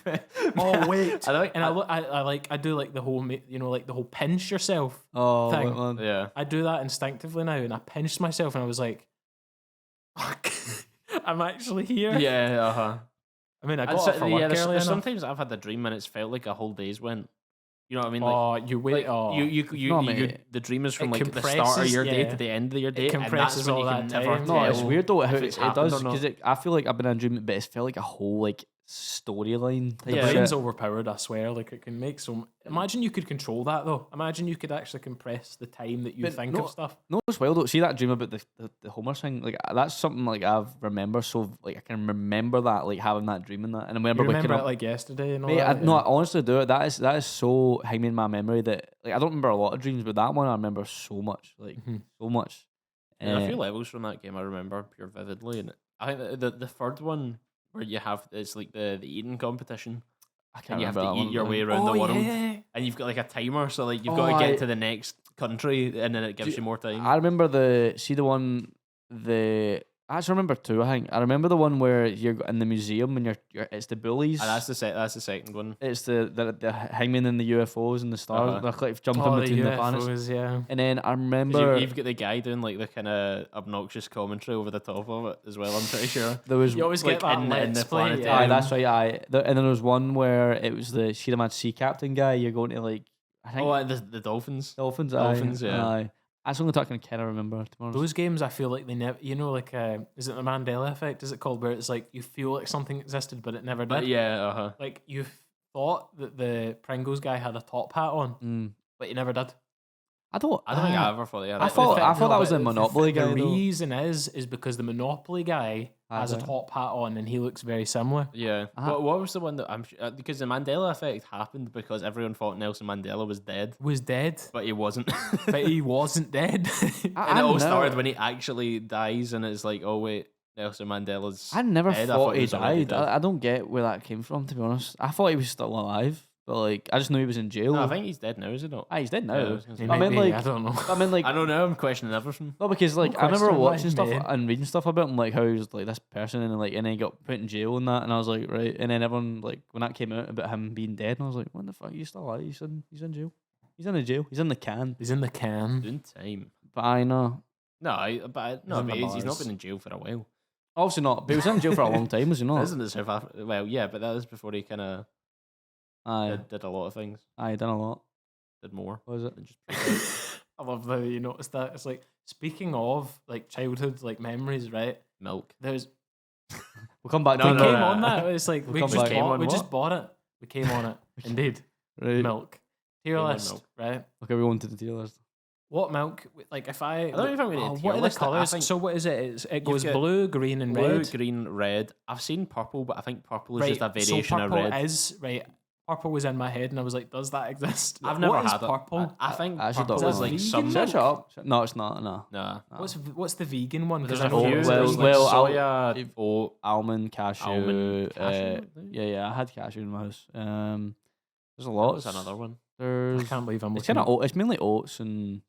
oh wait. I do like the whole like the whole pinch yourself thing. Yeah. I do that instinctively now, and I pinched myself and I was like, fuck, I'm actually here. Yeah, I mean, I got up for work early enough. Sometimes I've had the dream and it's felt like a whole day's went. You know what I mean? Like, you wait. Like, the dream is from like the start of your day to the end of your day. It compresses all that time. No, it's weird though how it does because I feel like I've been in a dream, but it's felt like a whole like storyline. The brain's overpowered, I swear. Like it can make so. Imagine you could control that though. Imagine you could actually compress the time that you think of stuff. No, it's wild though. See that dream about the Homer thing? Like that's something like I've remember. So like I can remember that like having that dream and that, and I remember waking up it like yesterday and all mate, that. No, I honestly do it. That is so hanging in my memory that like I don't remember a lot of dreams, but that one I remember so much, like so much. Yeah, a few levels from that game I remember pure vividly, and I think the third one. Where you have it's like the eating competition, and you have to eat your way around the world, and you've got like a timer, so like you've got to get to the next country, and then it gives you more time. I remember I actually remember two. I think I remember the one where you're in the museum and you're it's the bullies. That's the second one. It's the hangman and the UFOs and the stars. They're like jumping between the planets. Yeah. And then I remember you've got the guy doing like the kind of obnoxious commentary over the top of it as well. I'm pretty sure there was you always like get that in the planet. Aye, that's right. And then there was one where it was the Sheeran sea captain guy. You're going to like I think the dolphins. Dolphins, yeah. Aye. That's the only talk I kind of remember. Those games, I feel like they never, like, is it the Mandela effect? Is it called where it's like you feel like something existed, but it never did? Yeah, Like you thought that the Pringles guy had a top hat on, but he never did. I don't think I ever thought. Yeah, I thought that was the Monopoly guy. The reason is because the Monopoly guy has a top hat on and he looks very similar. Yeah. What was the one that I'm because the Mandela effect happened because everyone thought Nelson Mandela was dead, but he wasn't. But he wasn't dead. And it all started when he actually dies, and it's like, oh wait, Nelson Mandela's. I never dead. thought he died. I don't get where that came from, to be honest. I thought he was still alive. But like, I just knew he was in jail. No, I think he's dead now, is he not? He's dead now. Yeah, I don't know. I don't know. I'm questioning everything. No, because like I remember watching stuff and reading stuff about him, like how he was like this person, and like and then he got put in jail and that, and I was like, right, and then everyone like when that came out about him being dead, and I was like, what the fuck? He's still alive? He's in jail. He's in the jail. He's in the can. He's in the can. Doing time. But I know. But he's not been in jail for a while. Obviously not. But he was in jail for a long time, was he not? Isn't it South Africa? Well, yeah, but that was before he kind of did a lot of things. Done a lot. Did more. What was it? I love how you noticed that. It's like, speaking of like childhood like memories, right? Milk. There's we'll come back to it. We came on that. It's like we just bought it. We came on it. Indeed. Right. Milk. Tier list, milk. right? Okay, we went to the tier list. What milk? Like if I don't even think we need a tier what are the list. colours? So what is it? It goes blue, green, and red. Blue, green, red. I've seen purple, but I think purple is just a variation of red. Is right. Purple was in my head, and I was like, "Does that exist?" I've never had purple. I think I purple is like some. Search it up. No, it's not. No. Nah. What's the vegan one? There's I a know few. Soya, oat, almond, cashew. Yeah. I had cashew in my house. There's a lot. There's another one. I can't believe I'm looking. It's mainly oats and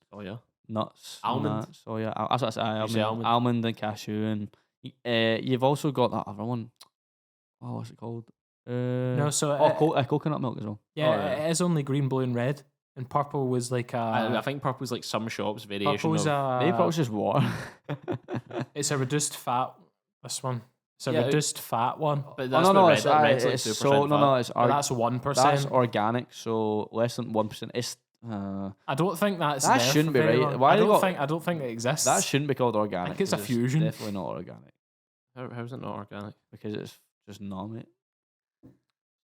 nuts. Almond. Soya. That's what I say. Almond and cashew, and you've also got that other one. Oh, what's it called? Coconut milk as well. Yeah, it is only green, blue, and red. And purple was like I think purple was like some shops variation. Maybe purple's just water. It's a reduced fat. This one. It's a reduced fat one. But that's it's 1%. That's organic, so less than 1%. It's I don't think that shouldn't be right. Long. I don't think it exists. That shouldn't be called organic. I think it's a fusion. It's definitely not organic. How's it not organic? Because it's just not, mate.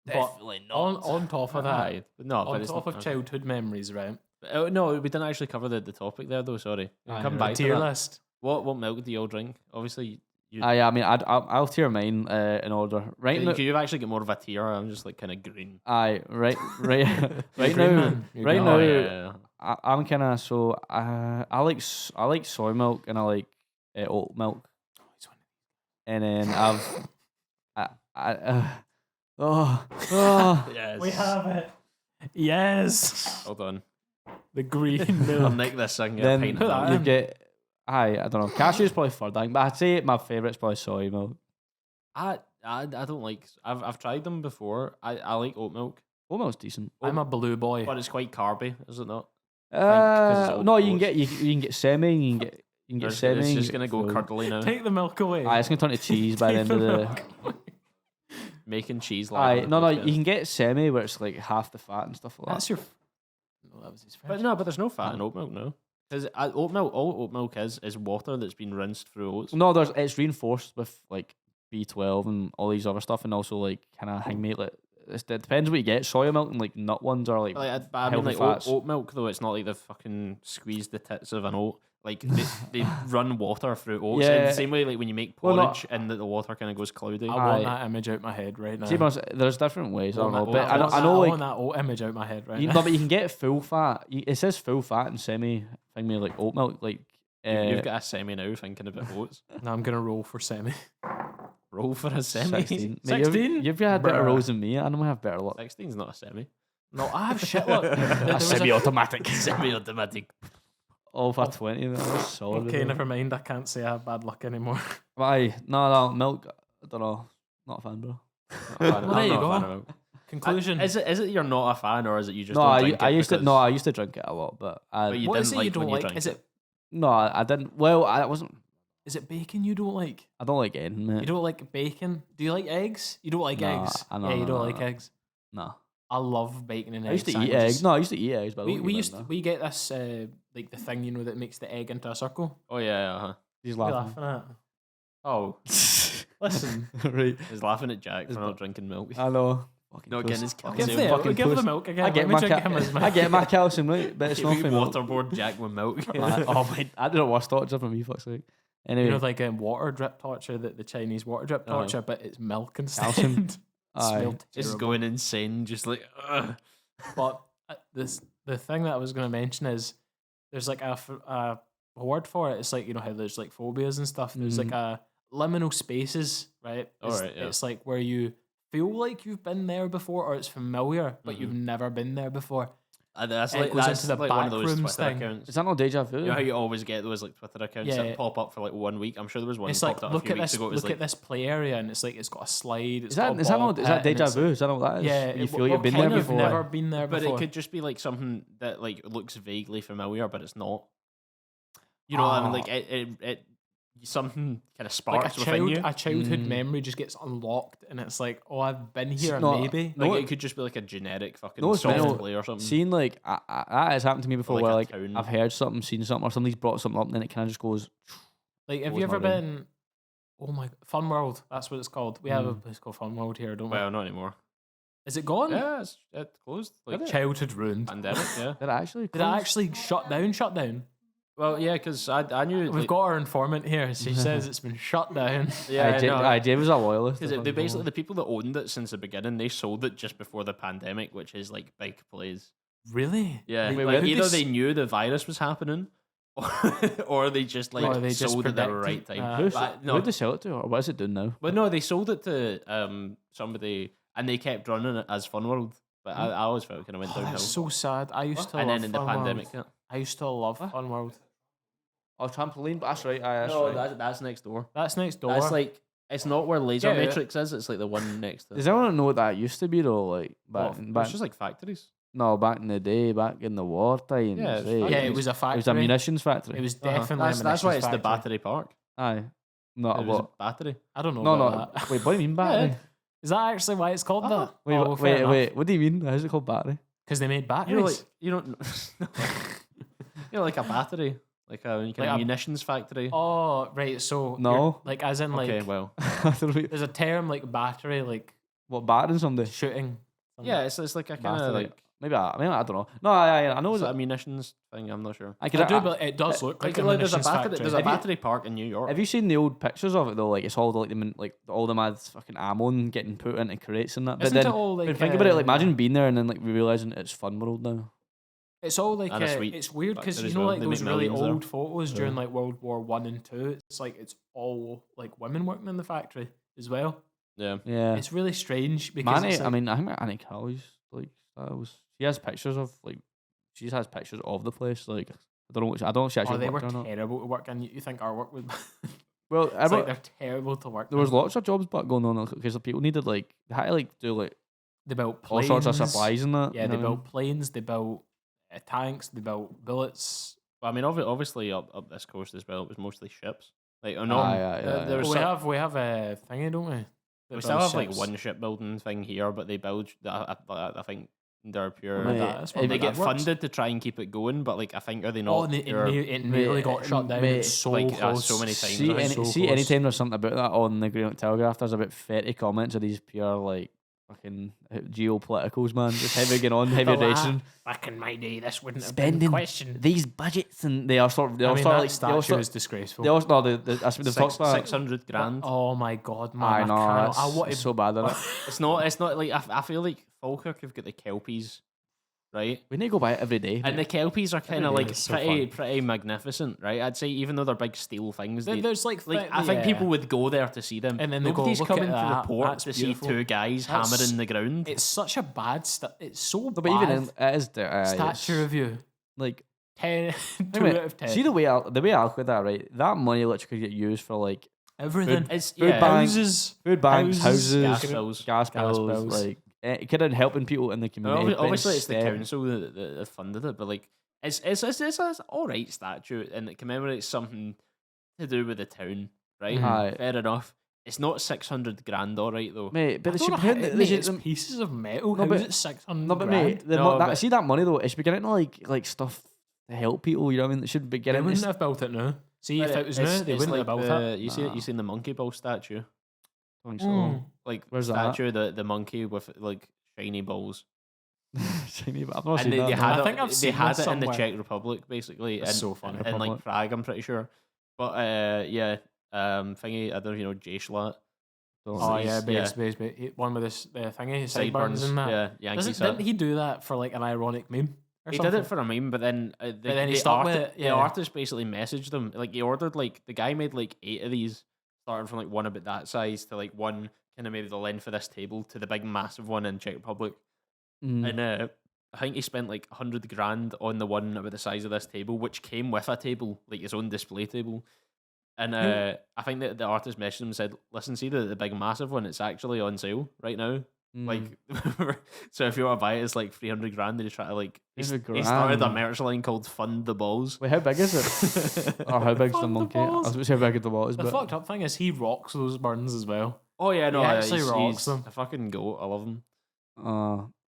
Definitely not. On top of that, on top of childhood memories, right? No, we didn't actually cover the topic there, though. Sorry. Come back to tier that. List. What milk do you all drink? Obviously, I mean, I'll tier mine in order. Right now, you've actually got more of a tier. I'm just like kind of green. Right now. I'm kind of so I like soy milk and I like oat milk, and then yes. We have it. Yes. Hold on. The green milk. I'll make this thing. Then you get. I don't know. Cashew is probably third, but I'd say my favourite's probably soy milk. I don't like. I've tried them before. I like oat milk. Oat milk's decent. I'm a blue boy, but it's quite carby, is it not? No, you can get semi. You can get semi. It's just gonna go curdly now. Take the milk away. It's gonna turn to cheese by the end of the. Making cheese. No, you can get semi where it's like half the fat and stuff like that. That's your. No, that was his friend. But there's no fat in oat milk, no. Because all oat milk is water that's been rinsed through oats. No, it's reinforced with like B12 and all these other stuff, and also like kind of hangmate. Like it depends what you get. Soya milk and like nut ones are like. I mean, like oat milk though, it's not like they've fucking squeezed the tits of an oat. Like they run water through oats. Yeah. In the same way, like when you make porridge and the water kind of goes cloudy. I want that image out my head right now. See, there's different ways. I don't know, but I know like want that oat image out my head right now. No, but you can get full fat. It says full fat and semi thing like oat milk. Like you've got a semi now. Thinking about oats. No, I'm gonna roll for semi. Roll for a semi. 16. You've had better rolls than me. I know I have better luck. 16's not a semi. No, I have shit luck. A semi-automatic. Semi-automatic. All for 20. That's solid. Okay, never mind. I can't say I have bad luck anymore. Why? No, milk. I don't know. Not a fan, bro. Well, there you go. Conclusion. Is it you're not a fan, or is it you just? No, don't drink I used to drink it a lot, but you didn't like when you drank it. Is it? No, I didn't. Well, I wasn't. Is it bacon you don't like? I don't like anything, mate. You don't like bacon? Do you like eggs? You don't like eggs? You don't like eggs? No. I love bacon and eggs. I used to eat eggs. No, I used to eat eggs, but we get this like the thing that makes the egg into a circle. Oh yeah, He's laughing at. Oh, listen, right. He's laughing at Jack for not drinking milk. I know. Not getting his calcium. Give the milk again. I get my calcium, right? But it's not for milk. Waterboard Jack with milk. I don't know what's torture for me, fuck's sake. Anyway, like water drip torture, the Chinese water drip torture, but it's milk instead. Calcium. Just going insane, just like. Ugh. But the thing that I was going to mention is there's like a word for it. It's like how there's like phobias and stuff. There's like a liminal spaces, right? All right, yeah. It's like where you feel like you've been there before or it's familiar, but you've never been there before. That's it goes into the like one of those backrooms Twitter thing. accounts. Is that not deja vu? You know how you always get those like Twitter accounts that pop up for like 1 week? I'm sure there was one It's that like, popped up a few weeks ago. Look at this play area, and it's like it's got a slide. Is that deja vu? Is that not what that is? Yeah, You feel like you've been there before. Never been there before. But it could just be like something that like looks vaguely familiar, but it's not. You know what I mean? Like it something kind of sparks within you. A childhood memory just gets unlocked, and it's like, oh, I've been here, maybe. Like it could just be like a generic fucking soft play or something. Seeing like that has happened to me before, where like I've heard something, seen something, or somebody's brought something up, and then it kind of just goes. Like, have you ever been? Oh my, Fun World. That's what it's called. We have a place called Fun World here, don't we? Well, not anymore. Is it gone? Yeah, it closed. Like childhood ruined. Pandemic. Yeah. Did it actually shut down? Well, yeah, because I knew we've got our informant here. She says it's been shut down. Yeah, Jay was a loyalist. Because they basically the people that owned it since the beginning, they sold it just before the pandemic, which is like big plays. Really? Yeah. Like, either they knew the virus was happening, or they just like sold it at the right time. Who did they sell it to, or what is it doing now? Well, no, they sold it to somebody, and they kept running it as Fun World. But I always felt it kind of went downhill. That's so sad. I used to. And love then in the Fun pandemic, World. I used to love Fun World. Oh, trampoline, but that's right. That's next door. That's next door. That's like it's not where Laser Matrix is. It's like the one next to. Does anyone know what that used to be though? Like back, it's just like factories. No, back in the day, back in the war times. Yeah, it was a factory. It was a munitions factory. It was definitely. That's why it's the battery park. Aye, not what battery. I don't know. No. Wait, what do you mean battery? Is that actually why it's called that? Wait. What do you mean? How's it called battery? Because they made batteries. You don't. Like a battery. Like a munitions factory. Oh, right. So no, like as in like. Okay, well, there's a term like battery, like what battering somebody shooting. Yeah, it's like a kind of like maybe I don't know. No, I know it's a munitions thing. I'm not sure. But it does look like a munitions factory. There's a battery park in New York. Have you seen the old pictures of it though? Like it's all like all the mad fucking ammo getting put into crates and that. But then, think about it. Like imagine being there and then like realizing it's Fun World now. It's all like it's weird because you know like those really old photos during like World War I and II. It's like it's all like women working in the factory as well. Yeah. It's really strange because I think Annie Callie's like she has pictures of like she has pictures of the place. Like I don't know if she actually. They were terrible to work, and you think our work was. Well, it's like they're terrible to work. There was lots of jobs back going on because people needed like they had to like do like they built planes, all sorts of supplies and that. Yeah, they built planes. They built tanks. They built bullets. Well, I mean, obviously up this coast as well, it was mostly ships. Like, we have a thingy, don't we? We still have like one shipbuilding thing here, but they build. I think they're pure. They get funded to try and keep it going, but like I think are they not? Oh, it nearly got shut down. It's so close. So many times. Anytime there's something about that on the Green Telegraph, there's about 30 comments of these pure like fucking geopoliticals, man. Just heavy going on, heavy racing. Back in my day, this wouldn't have been questioned. These budgets, and they are sort of. That statue is disgraceful. They also that's what they've talked about. 600 grand. Oh my god, man! I know. It's so bad, isn't it? It's not like I feel like Falkirk have got the Kelpies, right? We need to go by it every day. And the Kelpies are kind of like pretty magnificent, right? I'd say even though they're big steel things, there's like I think people would go there to see them. And then nobody's coming to the port That's to beautiful. see two guys hammering the ground. It's such a bad it's so bad. But even it is statue review. Like 10, 2 out of 10. See the way I look at that, right? That money literally could get used for like everything. Food banks, houses, gas bills. Like it could have helping people in the community. Obviously, it's the council that funded it, but like it's all right statue, and it commemorates something to do with the town, right? Mm-hmm. Fair enough. It's not 600 grand, all right though, mate. But it's pieces of metal. How is it 600? No, but mate, see that money though. It's beginning to like stuff to help people. You know what I mean? It should be getting. They wouldn't have built it now. See, if it was new, they wouldn't have built it. You seen the monkey ball statue? Like where's statue the monkey with like shiny balls. Shiny, but I've not seen that. They had it in the Czech Republic basically. It's so funny. And like Prague, I'm pretty sure. But thingy, I don't know, Jay Schlatt. Base. One with this thingy, sideburns and that. Yeah, didn't he do that for like an ironic meme? He did it for a meme, but then he stopped with it. The artist basically messaged him. Like he ordered the guy made like 8 of these, starting from like one about that size to like one kind of maybe the length of this table to the big massive one in Czech Republic. Mm. And I think he spent like 100 grand on the one about the size of this table, which came with a table, like his own display table. And I think that the artist messaged him and said, listen, see the big massive one, it's actually on sale right now. Like, so if you want to buy it, it's like 300 grand. And he try to like, he started a merch line called Fund the Balls. Wait, how big is it? Or how big's the monkey? I was about to say how big the ball is. The fucked up thing is he rocks those burns as well. Oh yeah, no, he actually rocks them. A fucking goat. I love him.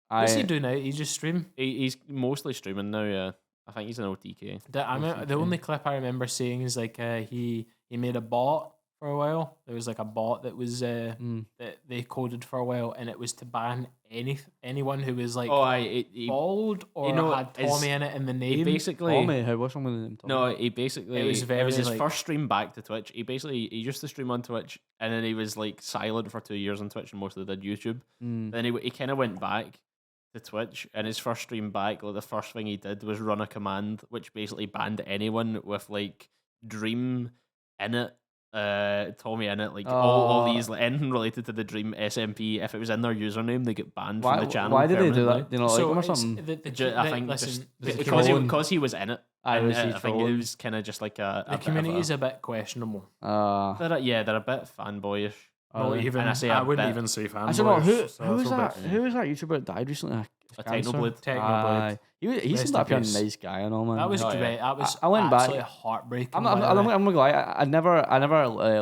What's he do now? He just stream? He's mostly streaming now, yeah. I think he's an OTK. The only clip I remember seeing is like he made a bot for a while. There was like a bot that was that they coded for a while, and it was to ban anyone who was like bald or had Tommy in it in the name. Tommy, how was someone with the name Tommy? No, it was his first stream back to Twitch. He used to stream on Twitch, and then he was like silent for 2 years on Twitch and mostly did YouTube. Then he kind of went back to Twitch, and his first stream back, like the first thing he did was run a command which basically banned anyone with like Dream in it, Tommy in it, like all these, like anything related to the Dream SMP. If it was in their username, they get banned from the channel. Why did they do that? Do you know, like him or something? I think because he was in it. I think it was kind of just like the community is a bit questionable. They're a bit fanboyish. I wouldn't even say fanboyish. I don't know who was that YouTuber that died recently? Technoblade. He seemed like a nice guy and all, man. That was great. That was I went back. Heartbreaking. I'm gonna lie. I never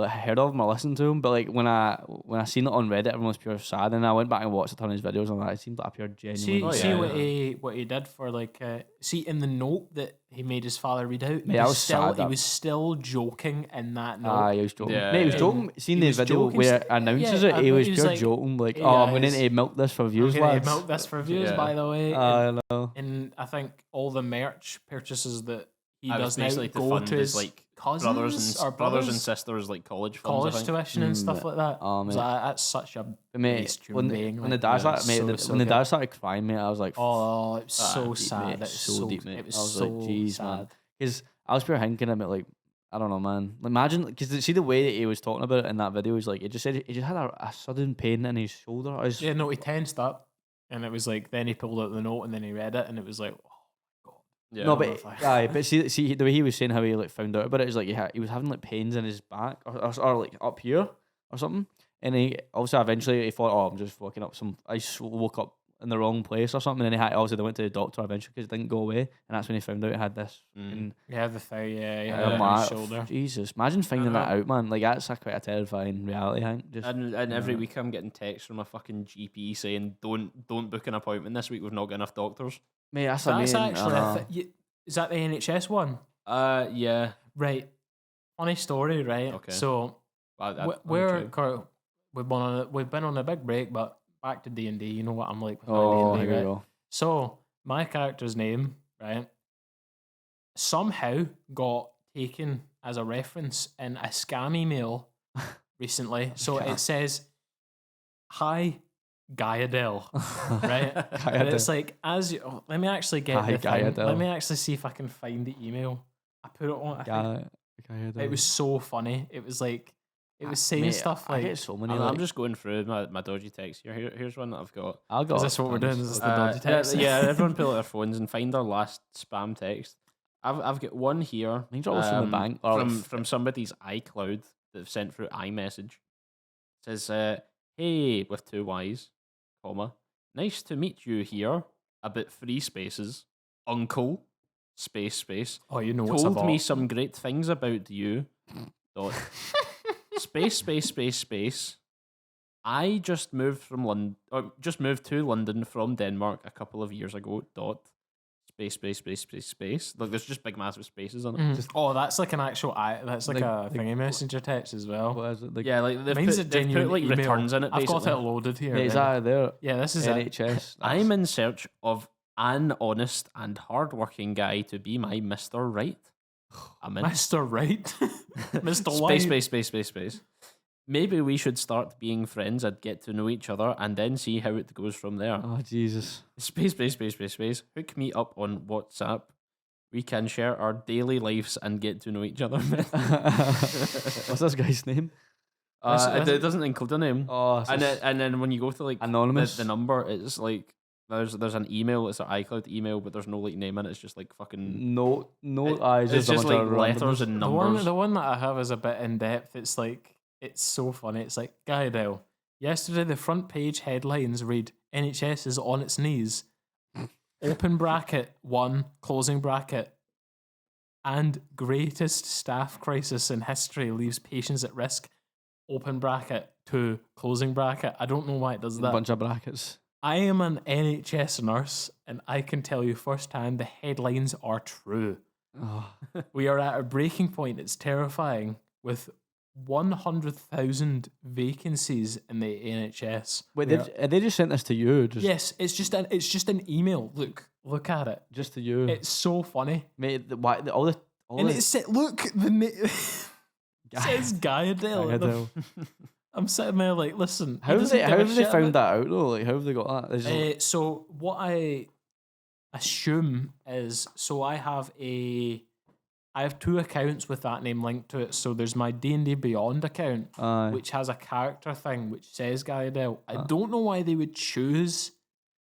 heard of him or listened to him, but like when I seen it on Reddit, everyone was pure sad, and I went back and watched a ton of his videos, and it seemed like a pure genuine. See what he did for like. See in the note that he made his father read out. He was still joking in that note. He was joking. Yeah, he was joking. Seeing the video where it announces it, he was pure joking. Like, I'm going to milk this for views, lads. Milk this for views, by the way. I know. And I think all the merch purchases that he does now basically go to his like cousins brothers and sisters, like college tuition and stuff like that. Oh, that's such a when the dad started crying, mate, I was like, oh, it's so sad. Mate, it's so deep, mate. It was so like, jeez, man. Because I was pure thinking about like, I don't know, man. Imagine, because see the way that he was talking about it in that video, was like, he just said he just had a sudden pain in his shoulder. He tensed up, and it was like, then he pulled out the note, and then he read it, and it was like, yeah, no, but see the way he was saying how he like found out about it is like he was having like pains in his back or like up here or something, and he also eventually he thought, I'm just waking up I just woke up in the wrong place or something, and they went to the doctor eventually because it didn't go away, and that's when he found out he had this. The thigh, shoulder. Jesus, imagine finding that out, man. Like that's quite a terrifying reality, Hank. And every week I'm getting texts from a fucking GP saying don't book an appointment this week. We've not got enough doctors. Mate, that's actually is that the NHS one? Yeah. Right. Funny story, right? Okay. So we've been on a big break, but back to D&D. You know what I'm like with my D&D, right? Go. So my character's name, right, somehow got taken as a reference in a scam email recently. So it says, "Hi, Gaiadel," right? And it's like, let me actually get the thing. Let me actually see if I can find the email. I put it on. It was so funny. It was like, it was saying stuff like, I get so many. I'm just going through my dodgy text here. Here's one that I've got. Is this what we're doing? Is this the dodgy text? Yeah, everyone pull out their phones and find their last spam text. I've got one here from the bank from somebody's iCloud that they've sent through iMessage. It says, "Hey," with 2 Y's, comma, "nice to meet you here. About 3 spaces. Uncle, space. Oh, you know what's about. Told me some great things about you. Dot. Space. I just moved to London from Denmark a couple of years ago. Dot. Space. Like there's just big massive spaces on it. Mm-hmm. That's like an actual. That's like a thingy messenger text as well. What is it? Like they've put like returns in it. I've got it loaded here. Is that there? Yeah, this is NHS. I'm in search of an honest and hardworking guy to be my Mr. Right. I'm in. Mr. Right? Mr. White? Space. Maybe we should start being friends and get to know each other and then see how it goes from there. Oh, Jesus. Space. Hook me up on WhatsApp. We can share our daily lives and get to know each other. What's this guy's name? It doesn't include a name. Oh, and then when you go to like anonymous, the number, it's like there's an email. It's an iCloud email, but there's no like name in it. It's just like fucking it's just like letters and numbers. The one that I have is a bit in depth. It's like it's so funny. It's like Guy Adele. Yesterday, the front page headlines read NHS is on its knees. Open bracket 1, closing bracket. And greatest staff crisis in history leaves patients at risk. Open bracket 2, closing bracket. I don't know why it does that. A bunch of brackets. I am an NHS nurse, and I can tell you firsthand the headlines are true. Oh. We are at a breaking point. It's terrifying. With 100,000 vacancies in the NHS. Wait, they just sent this to you? Yes, it's just an email. Look at it. Just to you. It's so funny, mate. It said, look, it says Guy Adele. I'm sitting there like, listen. How have they found that out though? Like, how have they got that? So what I assume is, I have 2 accounts with that name linked to it. So there's my D&D Beyond account, which has a character thing which says Guy Adele. I don't know why they would choose.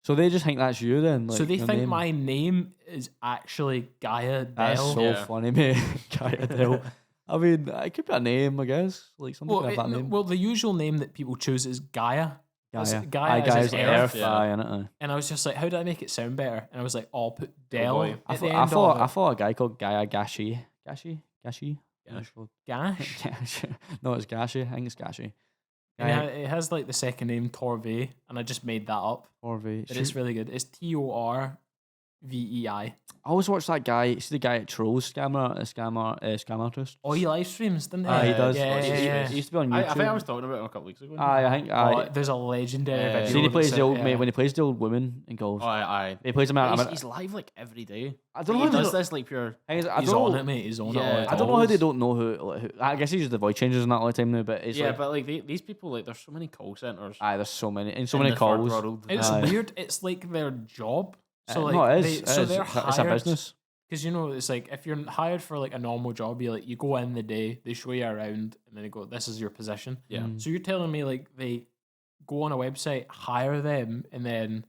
So they just think that's you then? Like, so they think my name is actually Guy Adele. That's so funny, mate. Guy Adele. I mean, it could be a name, I guess. Like something could have that name. Well, the usual name that people choose is Gaia. Gaia's Earth. And I was just like, how do I make it sound better? And I was like, I'll put Del. I thought a guy called Gaia Gashi. Gashi? Gash? No, it's Gashi. I think it's Gashi. And it has like the second name Torvey, and I just made that up. Torvey. But it's really good. It's TORVEI. I always watch that guy. See the guy at Trolls Scam Artist. Oh, he live streams, doesn't he? He does. Yeah. He used to be on YouTube. I think I was talking about him a couple weeks ago. I think. There's a legendary video. See, he plays the old mate when he plays the old woman in golf. He plays him out. He's live like every day. I don't know. He does this like pure. He's on it, mate. He's on it. I don't know how they don't know who. I guess he uses the voice changers and that all the time now. But it's but like these people, like there's so many call centers. There's so many and so many calls. It's weird. It's like their job. So like, no, it is. They're hired. It's a business. Because it's like if you're hired for like a normal job, you go in the day, they show you around, and then they go, "This is your position." Yeah. So you're telling me like they go on a website, hire them, and then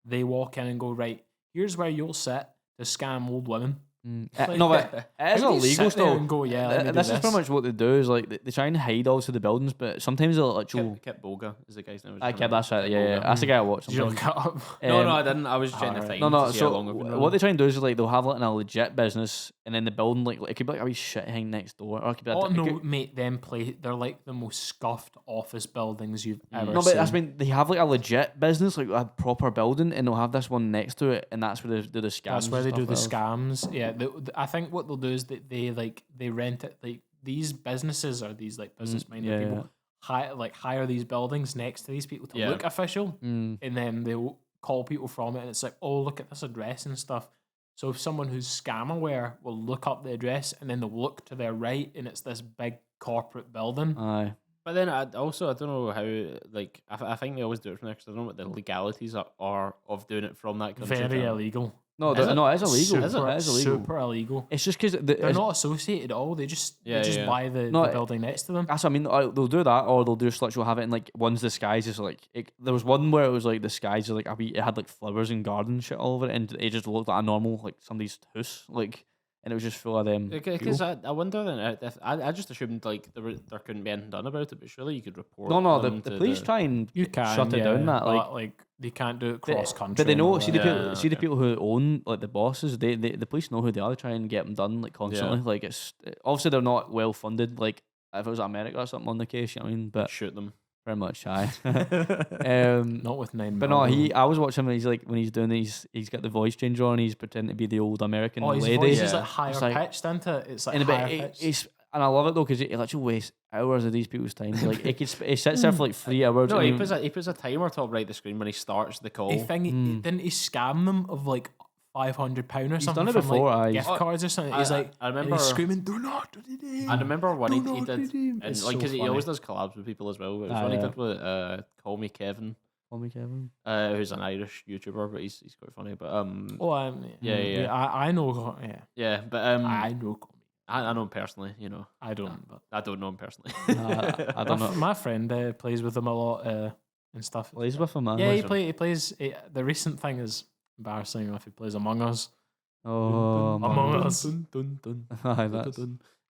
they walk in and go, "Right, here's where you'll sit to scam old women." No, but it is illegal still. Go, this is pretty much what they do. Is like they try and hide also the buildings, but sometimes they'll actually. Kip Boga is the guy's name. That's right. Yeah. That's the guy I watched. Did you look up? No, I didn't. I was trying to find. No. So what they try and do is like they'll have like a legit business, and then the building like it could be like a wee shit hang next door, or it could be. Mate, they're like the most scuffed office buildings you've ever seen. No, but that's they have like a legit business, like a proper building, and they'll have this one next to it, and that's where they do the scams. That's where they do the scams. Yeah, I think what they'll do is that they rent it, like these businesses or these like business minded people hire these buildings next to these people to look official, and then they'll call people from it, and it's like, oh, look at this address and stuff. So if someone who's scam aware will look up the address, and then they'll look to their right, and it's this big corporate building. Aye. But then I don't know how, like, I think they always do it from there because I don't know what the legalities are of doing it from that country. Very illegal. No, it is illegal. It is illegal. Super illegal. It's just because they're not associated at all. They just buy the building next to them. That's what I mean. They'll do that, or they'll just literally have it in like one's disguised as like. There was one where it was like disguised as like it had like flowers and garden shit all over it, and it just looked like a normal like somebody's house, like, and it was just full of them. Because I wonder then if I just assumed like there couldn't be anything done about it, but surely you could report. No, the police try and shut it down. That like they can't do it cross country. But they know. See the people who own like the bosses. The police know who they are. They try and get them done like constantly. Yeah. Like it's obviously they're not well funded. Like if it was America or something on the case, you know what I mean. But shoot them. Very much, aye. Not with 9 But no, I was watching him. He's like when he's doing he's got the voice changer on. He's pretending to be the old American his lady. Voice is like higher pitched, isn't it? It's like higher pitched. And I love it though because he literally wastes hours of these people's time. Like he sits there for like 3 hours. No, he puts a timer top right the screen when he starts the call. Didn't he scam them of like £500 or he's something? Done it before, like gift cards or something. He's like, I remember he's screaming, "Do not do it." I remember when he did, and like because he always does collabs with people as well. But it was when he did with Call Me Kevin. Who's an Irish YouTuber, but he's quite funny. But I know. but I know. I know him personally, you know. I don't. But I don't know him personally. I don't know. My friend plays with him a lot and stuff. Plays with him, man. Yeah, he plays. The recent thing is embarrassing if he plays Among Us. Oh, Among Us.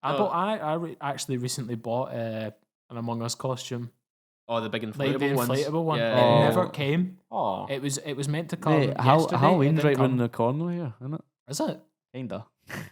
I actually recently bought an Among Us costume. Oh, the big inflatable Like the inflatable one. Yeah. It never came. Oh, It was meant to come. Mate, yesterday. Halloween's It right didn't around come. the corner here, isn't it? Is it? Kinda.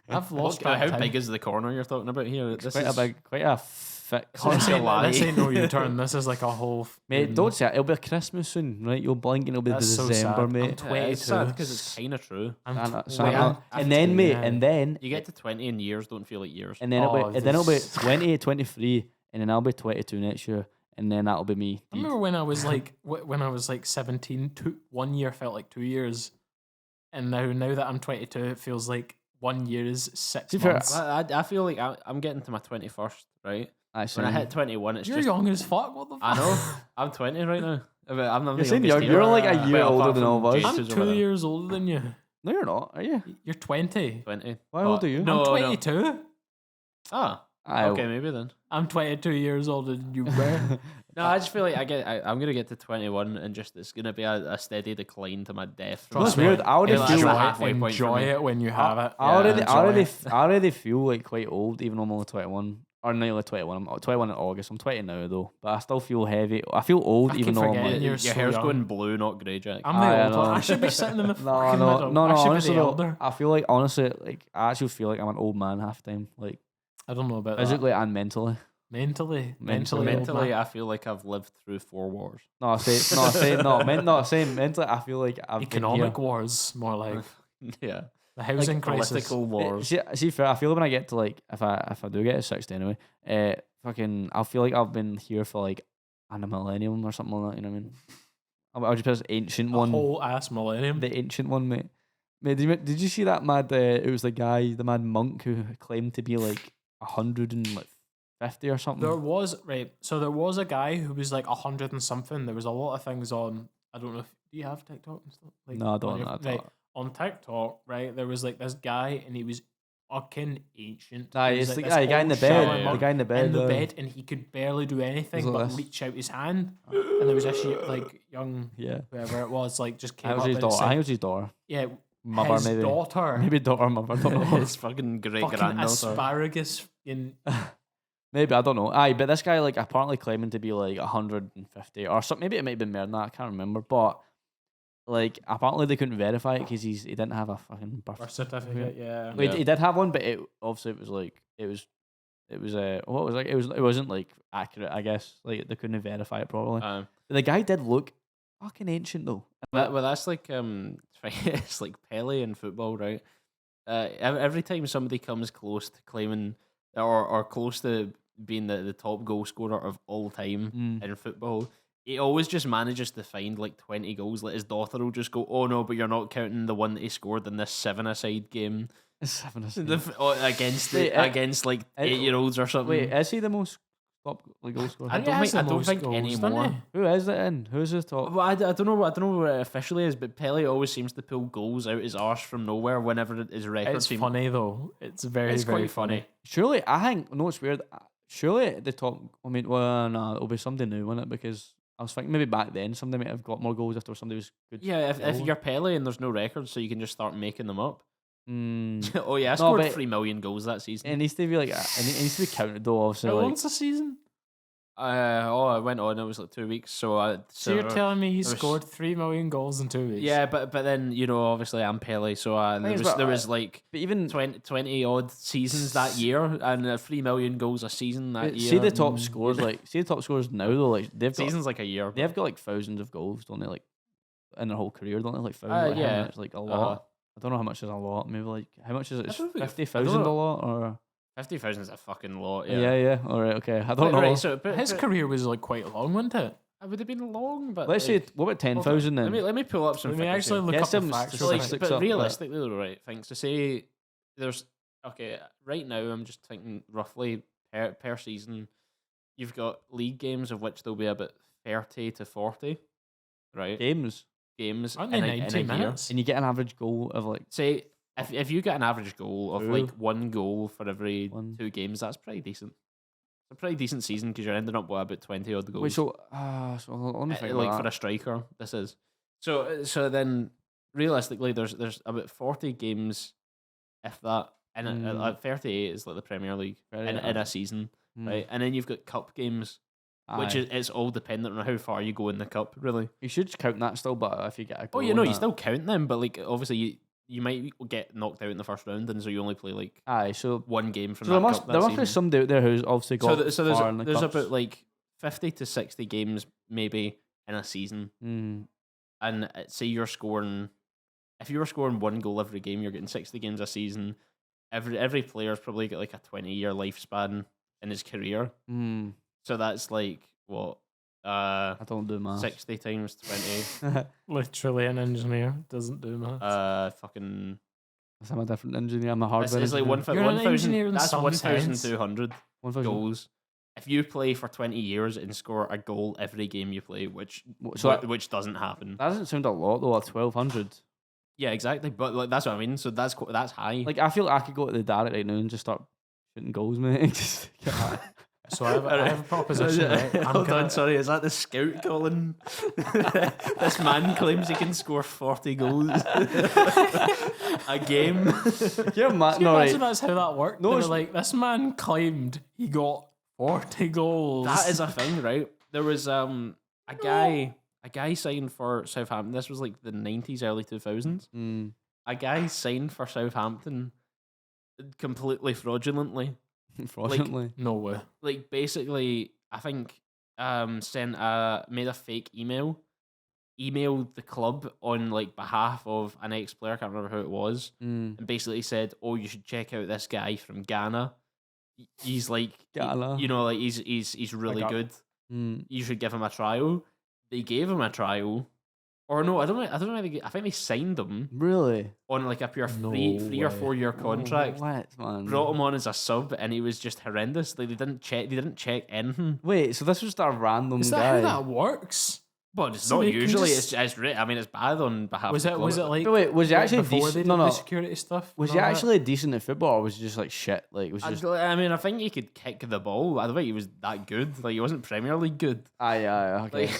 I've lost track how of time. big is the corner you're talking about here? It's quite a fit corner. This ain't no U-turn. This is like a whole. Mate, don't say it. It'll be Christmas soon, right? You'll blink and it'll be That's so December, sad. mate. I'm 22. It's sad because it's kind of true. And then, mate, and then You get to 20 and years don't feel like years. and then it'll be 20, 23, and then I'll be 22 next year, and then that'll be me. I remember when I was like 17, 1 year felt like 2 years, and now that I'm 22, it feels like 1 year is 6 months. I feel like I'm getting to my 21st, right? Actually, When I hit 21, it's You're just... young as fuck. What the fuck? I know. I'm 20 right now. I'm not you're like a year older than all of us. I'm 2 years older than you. No, you're not. Are you? You're 20. 20. Why old are you? No, I'm 22. Ah, okay, maybe then. I'm 22 years older than you were. No, I just feel like I'm gonna get to 21 and just it's gonna be a steady decline to my death. That's weird. I already feel enjoy it when you have it. I already feel like quite old, even though I'm only 21. Or nearly 21. I'm 21 in August. I'm 20 now though, but I still feel heavy. I feel old, even though I'm like, your hair's going blue, not grey, Jack. I'm the older. I should be sitting in the fucking middle. No. Honestly, older. I feel like honestly, I actually feel like I'm an old man half the time. Like I don't know about physically and mentally. Mentally, I feel like I've lived through 4 wars. Mentally. I feel like I've economic wars, more like yeah, the housing crisis, political wars. See, fair. I feel like when I get to like if I do get to 60 anyway, I feel like I've been here for like a millennium or something like that. You know what I mean? I'll just put this ancient one, whole ass millennium, the ancient one, mate. Did you see that mad? It was the mad monk who claimed to be like 150 or something. There was a guy who was like 100 and something. There was a lot of things on. I don't know. Do you have TikTok and stuff? Like, no, I don't know. Right, on TikTok, right? There was like this guy, and he was fucking ancient. It's the guy in the bed. The guy in the bed. And he could barely do anything but reach out his hand. And there was actually like young, whoever it was, like just came up. I think it was his daughter. Yeah. Mother, his daughter. Maybe daughter, mother. I don't know. His fucking great granddaughter. Asparagus in. Maybe, I don't know. But this guy like apparently claiming to be like 150 or something. Maybe it might have been more than that. I can't remember. But like apparently they couldn't verify it because he didn't have a fucking birth certificate. Yeah. He did have one, but it was what was like it wasn't like accurate. I guess like they couldn't verify it properly. But the guy did look fucking ancient though. Well, that's like it's like Pele in football, right? Every time somebody comes close to claiming or close to being the top goal scorer of all time in football, he always just manages to find like 20 goals. Like his daughter will just go, "Oh no, but you're not counting the one that he scored in this 7-a-side game." 7-a-side against like 8-year-olds or something. Wait, is he the most top goal scorer? I don't think anymore. Who is it in? Who's the top? Well, I don't know what it officially is, but Pele always seems to pull goals out his arse from nowhere whenever his record. It's funny though. It's very quite funny. Surely, I think. No, it's weird. Surely the top. I mean, well, no, it'll be somebody new, won't it? Because I was thinking maybe back then somebody might have got more goals after somebody was good. Yeah, if you're Pele and there's no records, so you can just start making them up. Oh yeah, I No, scored but 3 million goals that season. It needs to be like it needs to be counted though. Obviously, How like long's a season? I went on. It was like 2 weeks. So you're telling me he scored 3 million goals in 2 weeks? Yeah, but then obviously I'm Pele, so there was like but even 20 odd seasons that year, and 3 million goals a season that year. See the top scores, see the top scores now though. Like seasons like a year. They've got like thousands of goals, don't they? Like in their whole career, don't they? Like thousands. Yeah, it's like a lot. I don't know how much is a lot. Maybe like how much is it? 50,000 a lot or 50,000 is a fucking lot. Yeah. All right, okay. I don't know. Right, so, but his career was like quite long, wasn't it? It would have been long, but let's say what about 10,000 then? Let me pull up some. Let me actually look up some facts. But realistically, though, right? Things to say, there's right now, I'm just thinking roughly per season, you've got league games of which there'll be about 30 to 40, right? Games aren't they 90 minutes? and you get an average goal of like say if you get an average goal of like 1 goal for every 2 games, that's pretty decent. It's a pretty decent season because you're ending up with about 20 odd goals. Wait, so let me think like for a striker, this is. So then realistically, there's about 40 games, if that, and 38 is like the Premier League in a season, right? And then you've got cup games. Which is it's all dependent on how far you go in the cup, really. You should count that still, but if you get a goal, you still count them, but like obviously you might get knocked out in the first round, and so you only play like so 1 game from so that there must cup. There must be somebody out there who's obviously got so far in the there's cups. about like 50 to 60 games maybe in a season, and say you're scoring. If you were scoring 1 goal every game, you're getting 60 games a season. Every player's probably got like a 20-year lifespan in his career. So that's like what. I don't do math. 60 times 20. Literally an engineer doesn't do math. Fucking. I'm a different engineer. I'm a hardware. It's like 1,000. That's 1,200 goals. If you play for 20 years and score a goal every game you play, which doesn't happen. That doesn't sound a lot though. 1,200. Yeah, exactly. But like, that's what I mean. So that's high. Like I feel like I could go to the direct right now and just start shooting goals, mate. Just So I have a proposition, right? Hold on, sorry, is that the scout calling? This man claims he can score 40 goals a game. Imagine that's how that worked. No, like, this man claimed he got 40 goals. That is a thing, right? There was a guy signed for Southampton. This was like the 90s, early 2000s. A guy signed for Southampton completely fraudulently. Like, no way. Like basically, I think made a fake emailed the club on like behalf of an ex-player. I can't remember who it was, and basically said, "Oh, you should check out this guy from Ghana. He's like Ghana. Like he's really good. You should give him a trial." They gave him a trial. Or no, I don't know. I think they signed him really on like a pure 3 or 4 year contract. What, man? Brought him on as a sub, and he was just horrendous. Like they didn't check anything. Wait, so this was just a random guy? Is that how that works? But it's not usually. It's bad on behalf. Was it like? But wait, was he actually decent? No, security stuff. Was he actually decent at football, or was he just like shit? Like was just. I think he could kick the ball. I don't think he was that good. Like he wasn't Premier League good. Okay.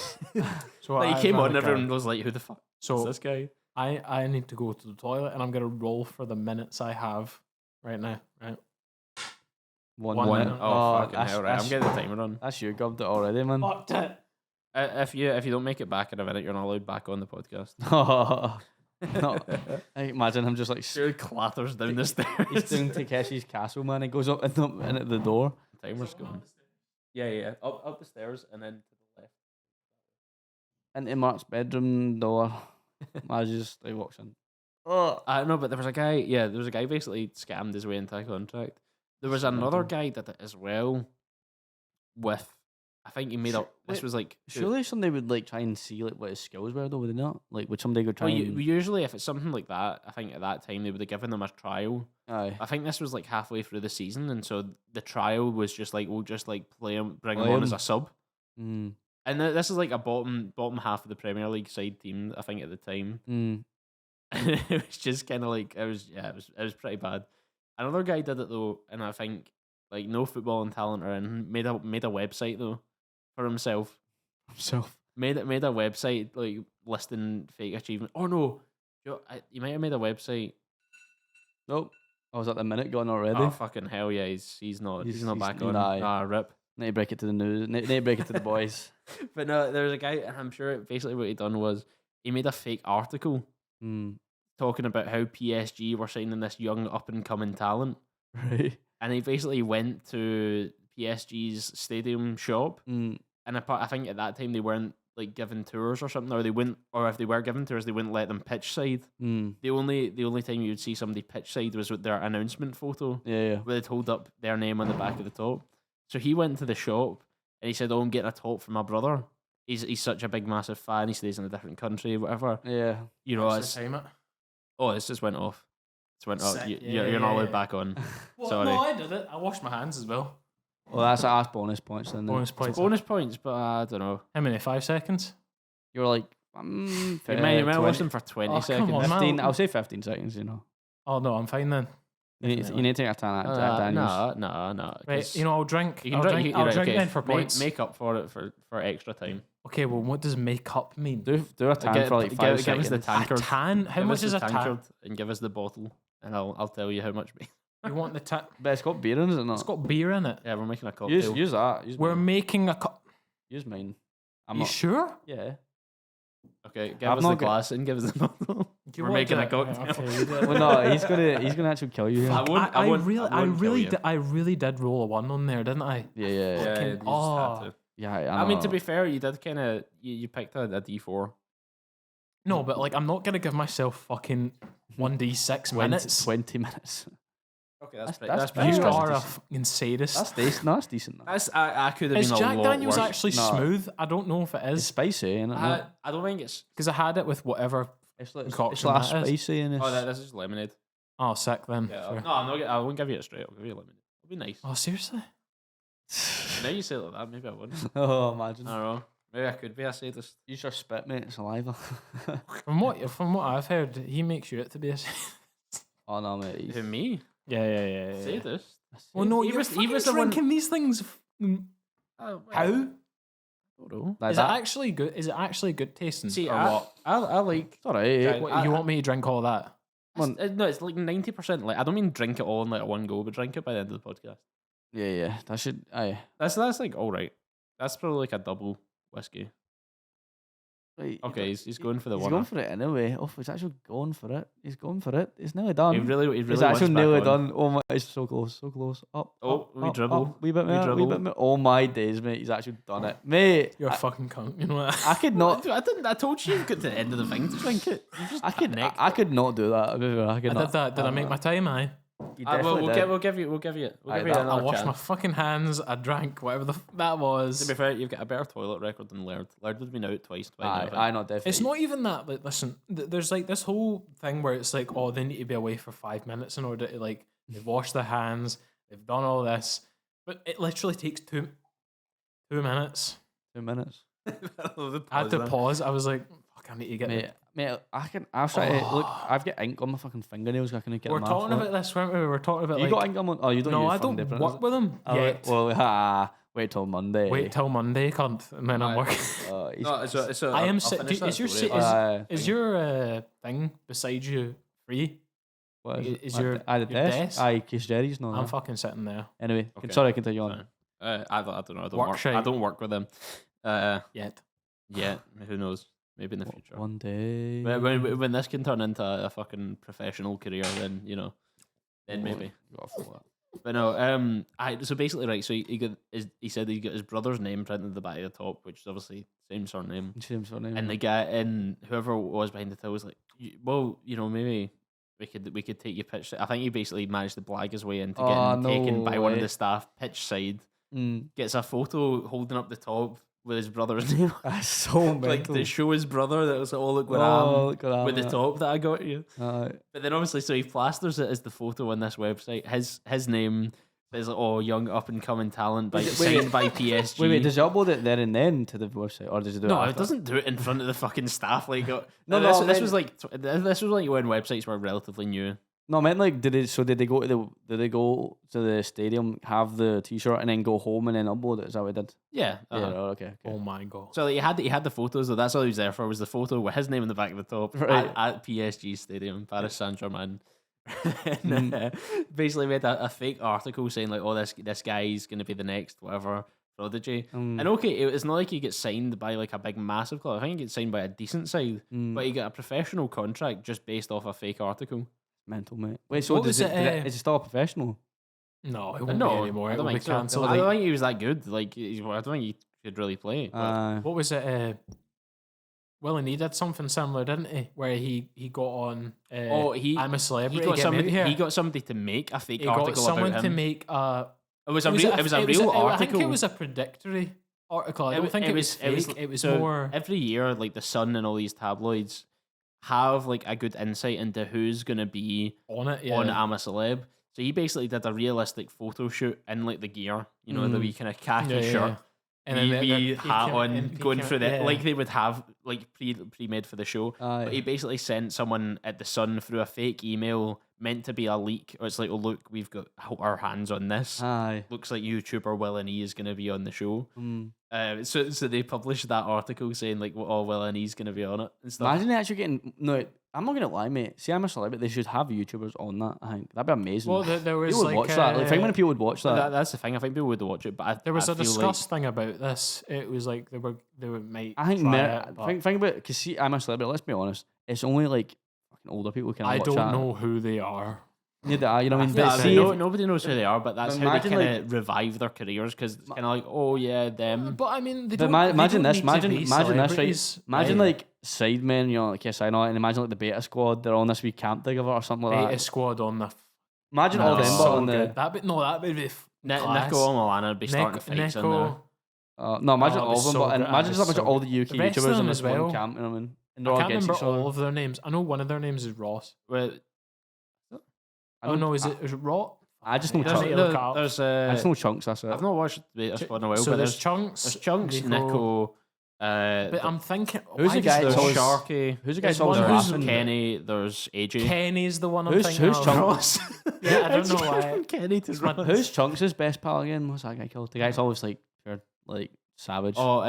So like, he came on, and everyone was like, "Who the fuck is this guy?" I need to go to the toilet, and I'm gonna roll for the minutes I have right now. Right. One minute. Oh fucking hell! Right, I'm getting the timer on. That's you gubbed it already, man. Fucked it. If you don't make it back in a minute, you're not allowed back on the podcast. No, I imagine him just like sure clatters down the stairs. He's doing Takeshi's Castle, man. He goes up and at the door. The timer's going. Yeah. Up the stairs and then to the left. Into Mark's bedroom door. As just he walks in. I don't know, but there was a guy. Yeah, there was a guy basically scammed his way into a contract. There was another guy that did it as well. With. I think he made up. This was like surely somebody would like try and see like what his skills were though, would they not? Like would somebody go try? Usually, if it's something like that, I think at that time they would have given them a trial. Aye. I think this was like halfway through the season, and so the trial was just like we'll just like bring him on as a sub. And this is like a bottom half of the Premier League side team. I think at the time, and it was just kind of like it was pretty bad. Another guy did it though, and I think like no footballing talent or anything. Made a website though. For himself. Made a website like listing fake achievement. Oh no, you might have made a website. Nope. I was at the minute gone already. Oh fucking hell yeah, he's not back on. Rip. Need to break it to the news. Need to break it to the boys. But no, there was a guy, and I'm sure basically what he done was he made a fake article talking about how PSG were signing this young up and coming talent. Right. And he basically went to PSG's stadium shop, and I think at that time they weren't like given tours or something, or if they were given tours, they wouldn't let them pitch side. The only time you would see somebody pitch side was with their announcement photo, where they'd hold up their name on the back of the top. So he went to the shop and he said, "Oh, I'm getting a top for my brother. He's such a big massive fan. He stays in a different country, whatever." Yeah, you know, this just went off. You're not allowed back on. Well, sorry. No, I did it. I washed my hands as well. Well, that's bonus points then. Bonus points, but I don't know. How many? 5 seconds? You were like, you may have watched them for 20 seconds. On, 15. I'll say 15 seconds. You know. Oh no, I'm fine then. You need to take a tan at Jack Daniels. No. Right, I'll drink. You can drink. I'll drink then for points. Make up for it for extra time. Okay, well, what does make up mean? Do a tan for like 5 seconds. Give us the tankard. A tan? How much is a tan? And give us the bottle, and I'll tell you how much. You want the tan? But it's got beer in it, is it not? It's got beer in it. Yeah, we're making a cocktail. Use that. We're making a cup. Use mine. You sure? Yeah. Okay, give us the glass and give us the bottle. We're making a cocktail. Okay, well, no, he's gonna actually kill you. I really did roll a 1 on there, didn't I? Yeah. Yeah, I mean, to be fair, you did kind of you picked a D4. No, but like, I'm not gonna give myself fucking 1d6 minutes. 20 minutes. Okay, that's you are a fucking sadist. That's decent. No, that's decent. I could have been a lot worse. Is Jack Daniels actually smooth? I don't know if it is. It's spicy, isn't it? I don't think it's because I had it with whatever. It's like spicy in it. Oh, this is lemonade. Oh, sick then. Yeah, sure. No, I won't give you it straight. I'll give you lemonade. It'll be nice. Oh, seriously? Now you say it like that, maybe I wouldn't. Oh, imagine. I don't know. Maybe I could be a sadist. Use your spit, mate. It's saliva. From what I've heard, he makes sure to be a sadist. Oh no, mate. Who, me? Yeah. Sadist? Well, no, he was drinking these things. How? I don't know. Is it actually good? Is it actually good tasting? See, or what? I like. It's alright. You want me to drink all that? No, it's like 90%. Like, I don't mean drink it all in like one go, but drink it by the end of the podcast. Yeah. That should. Aye. That's like all right. That's probably like a double whiskey. Right, okay, he's going for the one. He's going for it anyway. Oh, he's actually going for it. He's going for it. He's nearly done. He really he's actually nearly done. Oh my, it's so close. Up. We dribble. Wee bit more. Oh my days, mate. He's actually done it, mate. You're a fucking cunt. You know what? I could not. I told you got to the end of the thing to drink it. I could not do that. I did that. Did I make my time? We'll give you. I washed my fucking hands. I drank whatever that was. To be fair, you've got a better toilet record than Laird. Laird would have been out twice. I know, definitely. It's not even that. Like, listen, there's like this whole thing where it's like, oh, they need to be away for 5 minutes in order to like they've washed their hands, they've done all this, but it literally takes 2 minutes. 2 minutes. I had to pause. I was like, fuck, I need to get Mate, I've tried to look. I've got ink on my fucking fingernails. I can get. We're talking about this, weren't we? We're talking about. You got ink on? Oh, you don't. No, I don't work with them yet. Well, wait till Monday. Wait till Monday, cunt, and then I'm working. I am. Is your thing beside you free? What is your desk? Aye, case Jerry's not. I'm fucking sitting there. Anyway, sorry, continue on. I don't know. I don't work with them. Yet. Who knows? Maybe in the future. One day. When this can turn into a fucking professional career, then then maybe. But no, so basically, right. So he said he got his brother's name printed at the back of the top, which is obviously same surname. And the guy and whoever was behind the till was like, well, maybe we could take you pitch. I think he basically managed to blag his way into getting taken by one of the staff pitch side. Gets a photo holding up the top with his brother's name. That's so mental. Like to show his brother that was look what I'm with the top that I got you. But then obviously, so he plasters it as the photo on this website. His name is like, young up and coming talent signed by PSG. Wait, does he upload it there and then to the website, or does he do it? No, after? It doesn't do it in front of the fucking staff. Like, this was like when websites were relatively new. No, I meant like, did they go to the stadium, have the T-shirt, and then go home and then upload it? Is that what he did? Yeah. Okay. Oh my god. So he had the photos. So that's all he was there for. Was the photo with his name in the back of the top at PSG Stadium, Paris Saint-Germain. Basically made a fake article saying like, this guy's going to be the next whatever prodigy. And it's not like he gets signed by like a big massive club. I think he gets signed by a decent side, but he got a professional contract just based off a fake article. Mental, mate. Wait, so is it still a professional? No, it won't be anymore. I don't think so. I don't think he was that good. Like, I don't think he could really play. What was it? Well, and he did something similar, didn't he? Where he got on. I'm a celebrity. He got somebody to make a fake article about him. He got someone to make a. It was a real article. I think it was a predictory article. I don't think it was fake. It was more. Every year, like the Sun and all these tabloids have like a good insight into who's gonna be on it on I'm a Celeb. So he basically did a realistic photo shoot in like the gear, the wee kind of khaki shirt, and then the hat on, going through that like they would have like pre-made for the show. But he basically sent someone at the Sun through a fake email meant to be a leak, or it's like, oh look, we've got our hands on this. Aye. Looks like YouTuber Will and E is going to be on the show. So they published that article saying like, well, Will and E's going to be on it and stuff. Imagine they actually getting I'm not gonna lie, mate. See, I'm a celebrity. They should have YouTubers on that. I think that'd be amazing. Well, there was people would watch that. Like, think many people would watch that. That's the thing. I think people would watch it, but there was a discussed thing about this. It was like they might. I think think about it, because see, I'm a celebrity. Let's be honest. It's only like fucking older people can watch that. I don't know who they are. Yeah, they are. You know what I mean? But see, nobody knows who they are, but that's how they kind of revive their careers, because it's kind of like, oh yeah, them. But I mean, imagine this, right? Imagine like Sidemen, you know, like yes, I know, and imagine like the Beta Squad. They're on this wee camp together or something like that. Beta Squad on the. Imagine all them, but on the. That would be. Nico and Milana would be starting fights in there. No, imagine all of them, but imagine just imagine all the UK YouTubers in this one camp. You know what I mean? And I can't remember all of their names. I know one of their names is Ross. Oh no, is it Raw? I just know Chunks. I just know Chunks. That's it. I've not watched Beta Squad in a while. So but there's Chunks. There's Chunks, Nico. But I'm thinking, who's the guy? There's Sharky. Who's the guy? There's Kenny. There's AJ. Kenny's the one I'm thinking. Who's Chunks? Yeah, I don't know why. Kenny to Ross. Who's Chunks' best pal again? What's that guy called? The guy's always like savage. Oh,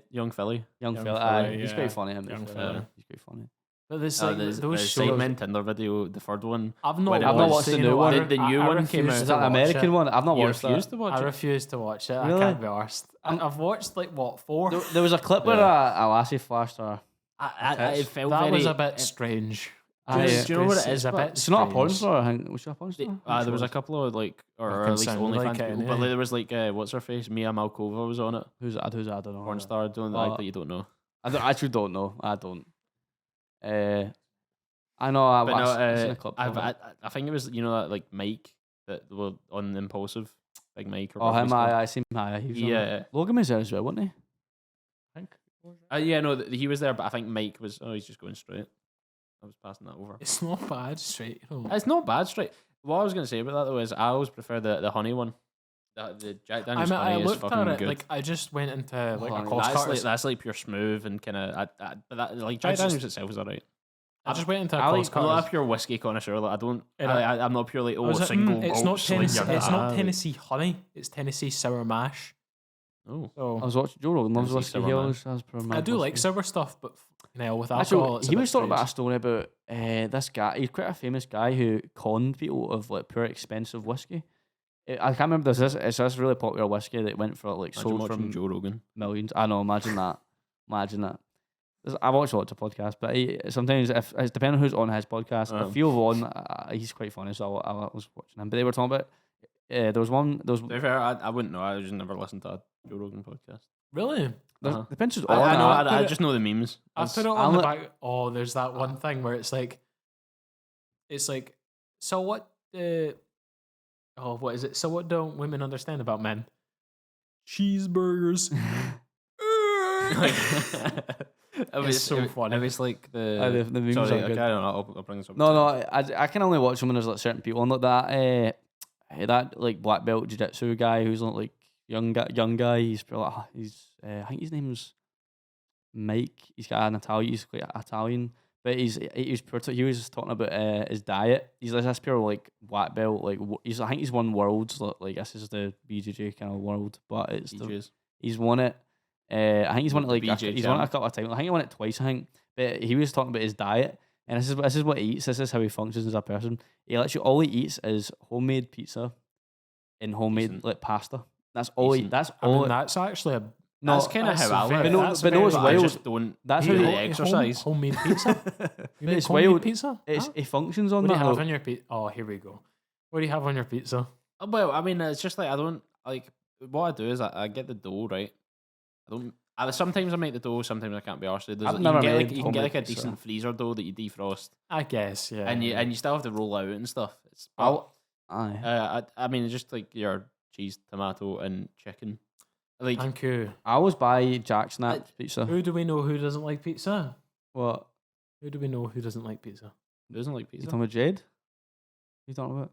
Young Philly. Young Philly. He's quite funny. Young Philly. He's quite funny. But there's those Sidemen Tinder video, the third one. I've not watched the new one. The new one came out. Is that the American one? I've not watched that. I refuse to watch it. Really? I can't be arsed. I've watched like what, 4? There was a clip where a lassie flashed her. It felt that very, was a bit strange. Do you know what it is? It's not a porn star. I think. Was she a porn star? There was a couple of like, or at least OnlyFans people, but there was like, what's her face? Mia Malkova was on it. Who's that? I don't know. Porn star doing that that you don't know. I actually don't know. I don't. I know. I've clip. I think it was that like Mike that were on Impulsive, Big Mike. Or him. I seen him. Yeah. Logan was there as well, wasn't he? I think. He was there, but I think Mike was. Oh, he's just going straight. I was passing that over. It's not bad straight. It's not bad straight. What I was going to say about that though is I always prefer the honey one. The Jack Daniels honey is fucking good. Like I just went into like a Costco. That's like pure smooth and kind of. But that like Jack Daniels itself is alright. I just went into a Costco. I'm not a pure whiskey connoisseur. Like, I'm not purely single. It's not Tennessee. It's not Tennessee honey. It's Tennessee sour mash. Oh, so I was watching Joe Rogan loves whiskey. I do like sour stuff, but with alcohol, he was talking about a story about this guy. He's quite a famous guy who conned people of like pure expensive whiskey. I can't remember. It's this really popular whiskey that went for like sold from Joe Rogan millions. I know. Imagine that. I watch lots of podcasts, but sometimes if it's depending on who's on his podcast. If you're on, he's quite funny, so I was watching him. But they were talking about. There was one. To be fair, I wouldn't know. I just never listened to a Joe Rogan podcast. Really? Depends who's on. I just know the memes. I put it on the back. Oh, there's that one thing where it's like, so what? What is it? So what don't women understand about men? Cheeseburgers. It's so funny. It was like the memes. Sorry, okay, I don't know. I'll bring this up. No, I can only watch them when there's like certain people. And like that like black belt jiu-jitsu guy who's like young guy. He's I think his name's Mike. He's got an Italian. He's quite Italian, but he was talking about his diet. He's like this pure like black belt. Like I think he's won worlds. Like this is the BJJ kind of world, but he's won it. I think he's won it like he's won it a couple of times. I think he won it twice. I think, but he was talking about his diet, and this is what he eats. This is how he functions as a person. He literally all he eats is homemade pizza and homemade like pasta. That's all. That's actually that's kind of how I live. But no, it's wild. I just don't. That's how they exercise. Homemade pizza. It's wild. Pizza. It functions on that. What do you have on your pizza? Oh, here we go. What do you have on your pizza? Well, I mean, it's just like I don't like. What I do is I get the dough right. Sometimes I make the dough. Sometimes I can't be arsed. You can get like a decent freezer dough that you defrost. I guess, yeah. And you still have to roll out and stuff. I mean, it's just like your cheese, tomato, and chicken. Like, thank you. I always buy Jack Snaps pizza. Who do we know who doesn't like pizza? What? Who do we know who doesn't like pizza? Who doesn't like pizza? You talking about Jade? You talking about?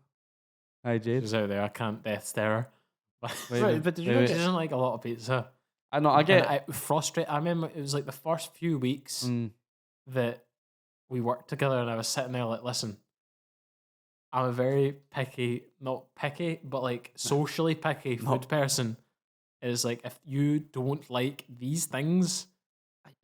Hi, Jade. She's out there. I can't death stare her. But did you know she doesn't like a lot of pizza? I know. I frustrated. I remember it was like the first few weeks that we worked together, and I was sitting there like, listen, I'm a very not picky, but like socially picky food person. Is like if you don't like these things,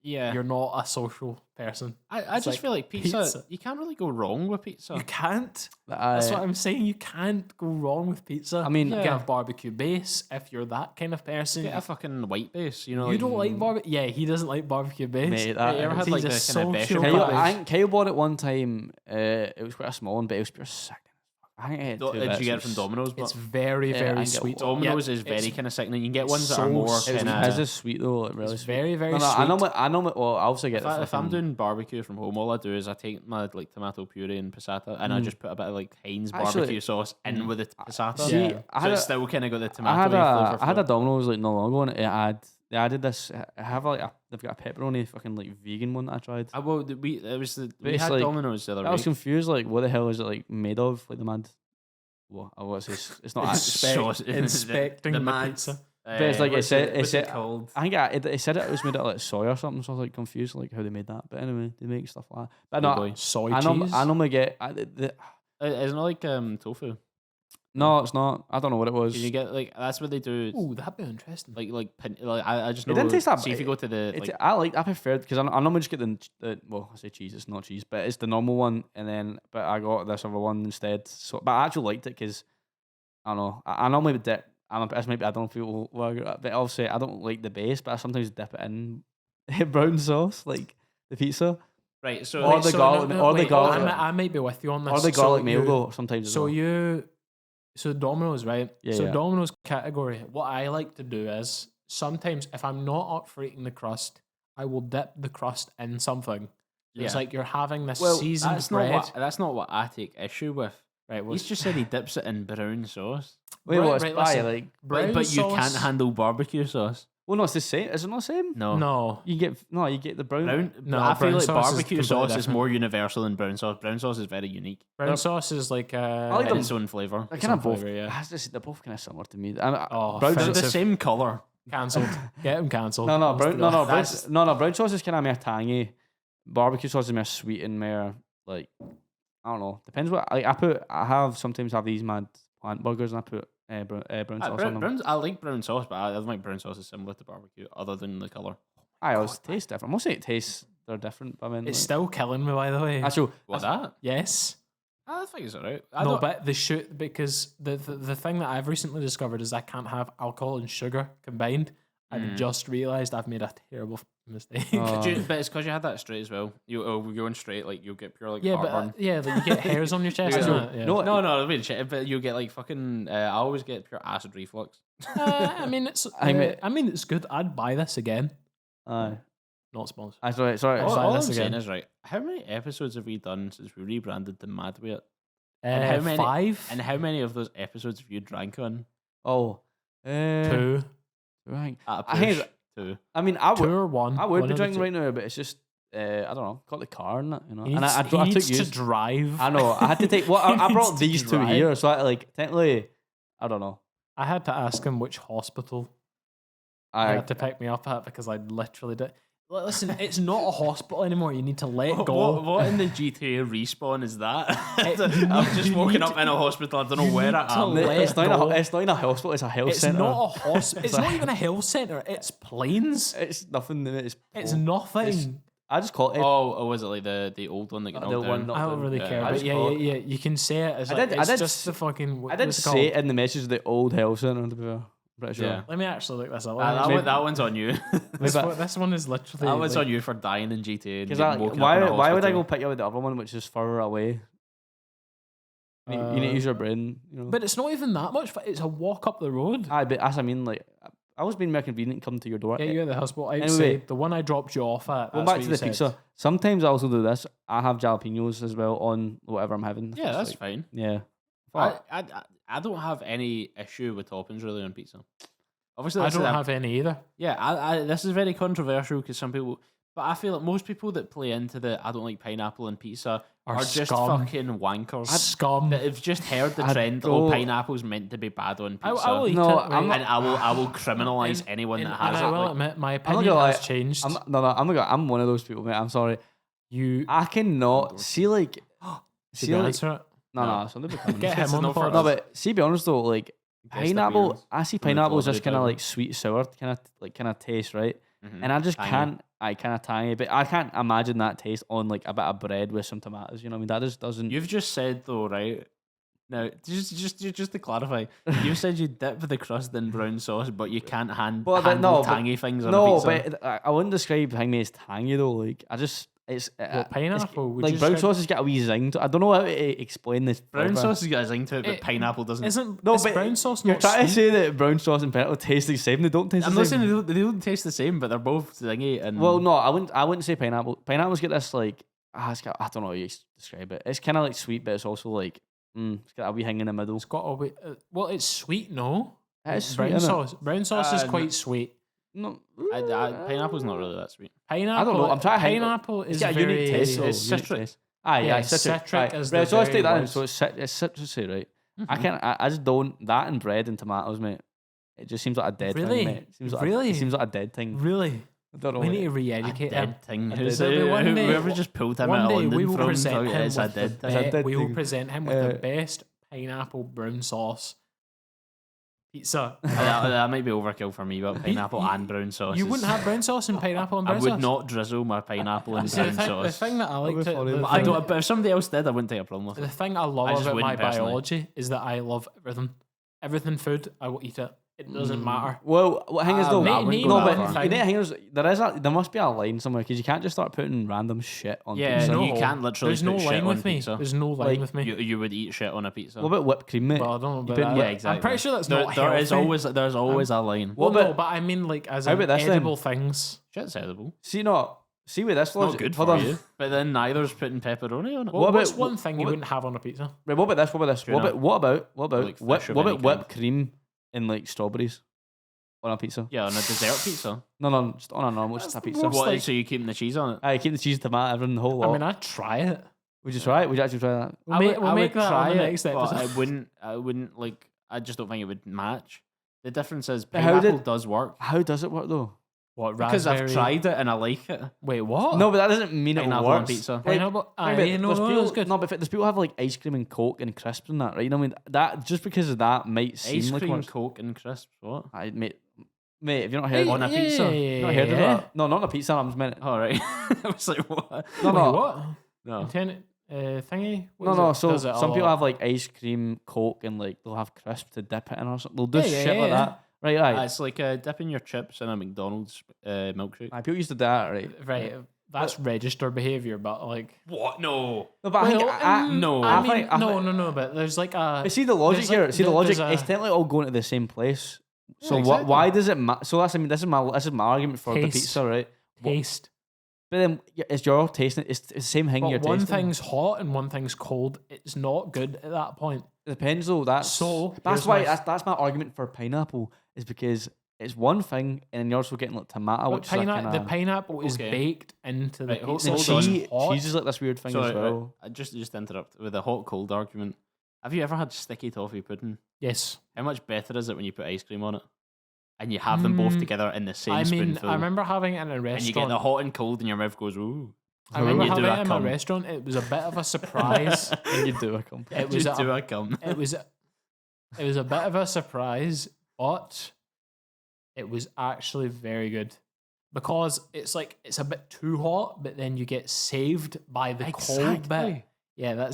you're not a social person. I just feel like pizza, you can't really go wrong with pizza. You can't. That's what I'm saying. You can't go wrong with pizza. I mean, you can have barbecue base if you're that kind of person. Get a fucking white base, you know. You don't like barbecue? Yeah, he doesn't like barbecue base. Mate, you ever had like the kind of bishop? I think Kyle bought it one time. It was quite a small one, but it was pure sick. I think I had Did you get it from Domino's? It's very, very sweet. Domino's is very kind of sickening. You can get ones that are more kind of. It's just sweet though. It really it's very, very sweet. I know. Well, I also get if I'm doing barbecue from home, all I do is I take my like tomato puree and passata, and I just put a bit of like Heinz barbecue sauce in with the passata. See, so it's still kind of got the tomato flavor. I had a Domino's like not long ago, and they added this. I have they've got a pepperoni fucking like vegan one that I tried. We had like, Domino's the other week. I was confused. Like, what the hell is it like made of? Like the mad. Well, what's this? It's not inspecting the pizza. But it's like it said. Called? I think it said it was made out of like soy or something. So I was like confused, like how they made that. But anyway, they make stuff like that. But no, soy cheese. I normally get. Isn't it like tofu? No, it's not. I don't know what it was. Can you get like that's what they do? Oh, that'd be interesting. Like I just know. It didn't taste that. See if you go to the. I prefer because I normally just get the well, I say cheese. It's not cheese, but it's the normal one. And then, but I got this other one instead. So, but I actually liked it because I don't know. I normally would dip. This might be. I don't know if people will, but I'll say I don't like the base, but I sometimes dip it in brown sauce, like the pizza. Right. So or the garlic. I might be with you on this. Or the garlic mayo sometimes. So Domino's, right? Yeah, so Domino's category, what I like to do is sometimes if I'm not up for eating the crust, I will dip the crust in something. Yeah. It's like you're having this seasoned bread. That's not what I take issue with. Right, he's just said he dips it in brown sauce. Wait, what's like but you can't handle barbecue sauce. Well, no, it's the same. Is it not the same? No. You get the brown. No, I feel like barbecue sauce is more universal than brown sauce. Brown sauce is very unique. Brown sauce is like I like its own flavour. They're kind of both. They're both kind of similar to me. Brown they're the same colour. Cancelled. Get him cancelled. Brown sauce is kind of more tangy. Barbecue sauce is more sweet and more like I don't know. Depends what I sometimes have these mad plant burgers and I put brown sauce on them. I like brown sauce, but I don't think brown sauce is similar to barbecue other than the colour. I always taste different. I'm not saying it tastes they're different, but I mean it's still killing me, by the way. Actually, what's that? Yes. I think it's alright. But because the thing that I've recently discovered is I can't have alcohol and sugar combined. I've just realised I've made a terrible mistake. But it's because you had that straight as well. You're going straight, like you'll get pure like heartburn. Like you get hairs on your chest. No, I mean shit, but you'll get like fucking. I always get pure acid reflux. I mean it's good. I'd buy this again. Not sponsored. Sorry. All I'm saying is right. How many episodes have we done since we rebranded the Mad Wait? And how many? 5. And how many of those episodes have you drank on? 2. Right. I 2. I mean, I would. 2 or 1. I would be drinking right now, but it's just I don't know. Got the car and that, you know. I took to drive. I know. I had to take. Well, I brought these 2 here, so technically, I don't know. I had to ask him which hospital I had to pick me up at because I literally did. Listen, it's not a hospital anymore. You need to let go. What in the GTA respawn is that? I'm just woken up in a hospital. I don't know where I am. It's not in a hospital. It's a health centre. It's not a hospital. It's not even a health centre. It's planes. It's nothing. It's nothing. I just call it. Oh, was it like the old one that got knocked down? I don't really care. But yeah. You can say it as it's just the fucking. I did say it in the message of the old health centre. To be fair. Sure. Yeah. Let me actually look this up. That one's on you. This one is literally. That one's on you for dying in GTA. Why would I go pick you up with the other one, which is further away? You need to use your brain. You know? But it's not even that much. It's a walk up the road. But as I mean, like I was being more convenient coming to your door. Yeah, you're at the hospital. Anyway, the one I dropped you off at. Well, back to the pizza. Sometimes I also do this. I have jalapenos as well on whatever I'm having. Yeah, that's fine. Yeah. I don't have any issue with toppings really on pizza. Obviously, I don't have any either. Yeah, this is very controversial because some people, but I feel like most people that play into the I don't like pineapple on pizza are just fucking wankers. Scum. That have just heard the trend. Pineapple's meant to be bad on pizza. I will eat it. I will criminalise anyone that has it. I will admit my opinion has changed. I'm one of those people, mate. I'm sorry. I cannot see like. Should we answer it? No. So they'll be coming. Get him on the pod. No, but see, be honest though, like pineapple. I see pineapple as just kind of like sweet sour kind of taste, right? And I just can't. I kind of tangy, but I can't imagine that taste on like a bit of bread with some tomatoes. You know what I mean? That just doesn't. You've just said though, right? Now, just to clarify, you said you dip the crust in brown sauce, but you can't handle tangy things on a pizza. No, but I wouldn't describe me as tangy though. Like it's pineapple. Like brown sauce has got a wee zing to. I don't know how to explain this. Brown sauce has got a zing to it, but pineapple doesn't. Isn't brown sauce? You're trying to say that brown sauce and pineapple taste the same. They don't taste the same. I'm not saying they don't taste the same, but they're both zingy. And well, no, I wouldn't say pineapple. Pineapple's got this like it's got, I don't know how you describe it. It's kind of like sweet, but it's also like. It's got a wee hang in the middle. It's got a wee. Well, it's sweet, no? It is brown sweet, sauce. Brown sauce is quite sweet. No, pineapple's not really that sweet. Pineapple. I don't know. I'm trying. Pineapple is a very unique taste. It's citric. Citric. Right, so let's take that in. So it's citrusy, right? I just don't that and bread and tomatoes, mate. It just seems like a dead thing, mate. It seems like a dead thing. Really? I don't know. We need to re-educate him. Whoever just pulled him out of London we will from present him it's a dead thing. We will present him with the best pineapple brown sauce pizza. That might be overkill for me, but pineapple and brown sauce. You wouldn't have brown sauce and pineapple and brown sauce? I would not drizzle my pineapple in brown sauce. The thing that I like but if somebody else did, I wouldn't take a problem with it. The thing I love about my biology is that I love everything. Everything food, I will eat it. It doesn't matter. Well, what thing is though? There must be a line somewhere because you can't just start putting random shit on pizza. No, you can't literally. There's no line with me. There's no line with me. You would eat shit on a pizza. What about whipped cream, mate? Well, I don't know about that. Exactly. I'm pretty sure that's not healthy. There's always a line. Well, no, but I mean like as edible things. Shit's edible. See with this logic. Not good for you. But then neither's putting pepperoni on it. What's one thing you wouldn't have on a pizza? Right, what about this? What about whipped cream and like strawberries? On a pizza? Yeah, on a dessert pizza. No, just on a normal just a pizza. What? So you keeping the cheese on it? I keep the cheese, tomato, everything, the whole lot. I mean, I'd try it. Would you try it? Would you actually try that? We'll make that on the next episode. I wouldn't like. I just don't think it would match. The difference is pineapple does work. How does it work though? What? Because I've tried it and I like it. Wait, what? No, but that doesn't mean it works. On pizza. Pineapple. No, but there's people who have like ice cream and Coke and crisps and that, right? You know what I mean? That just because of that might seem ice like cream, Coke and crisps. What? Mate, have you not heard on a pizza? Not heard of that? No, not on a pizza. I'm just meant. All right. I was like, what? No. What? No. Thingy? No. So some people have like ice cream, Coke, and like they'll have crisp to dip it in or something. They'll do shit like that. Right. It's like dipping your chips in a McDonald's milkshake. People used to do that, right? Right. That's registered behaviour, but like what? No. No, but no. But there's like a. See the logic here. The logic. It's technically all going to the same place. So exactly. Why does it matter? So that's this is my argument for the pizza, right? Taste. But then it's your tasting. It's the same thing. You're tasting. One thing's hot and one thing's cold. It's not good at that point. It depends though. That's why that's my argument for pineapple is because it's one thing and you're also getting like tomato, which is the pineapple is baked into the pizza. Cheese is like this weird thing as well. I just interrupt with a hot cold argument. Have you ever had sticky toffee pudding? Yes. How much better is it when you put ice cream on it? And you have them both together in the same spoonful? I remember having it in a restaurant. And you get the hot and cold and your mouth goes, ooh. I remember having it in my restaurant. It was a bit of a surprise. And you do a cum. It was a bit of a surprise, but it was actually very good. Because it's like, it's a bit too hot, but then you get saved by the cold bit. Yeah,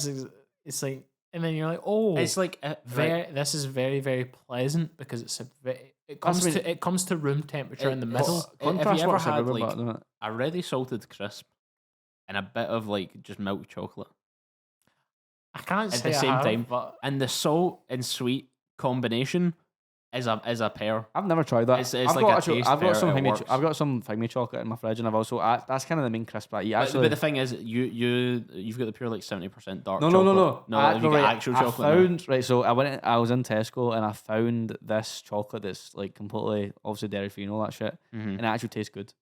it's like... And then you're like, oh, it's like this is very, very pleasant because it comes to room temperature in the middle. Have you ever had like a ready salted crisp and a bit of like just milk chocolate? I can't say at the same time, but and the salt and sweet combination is a pair. I've never tried that. I've got some figgy chocolate in my fridge, and I've also that's kind of the main crisp I eat. But the thing is, you've got the pure like 70% dark. No. You get actual chocolate. So I was in Tesco and I found this chocolate that's like completely obviously dairy free and all that shit, and it actually tastes good.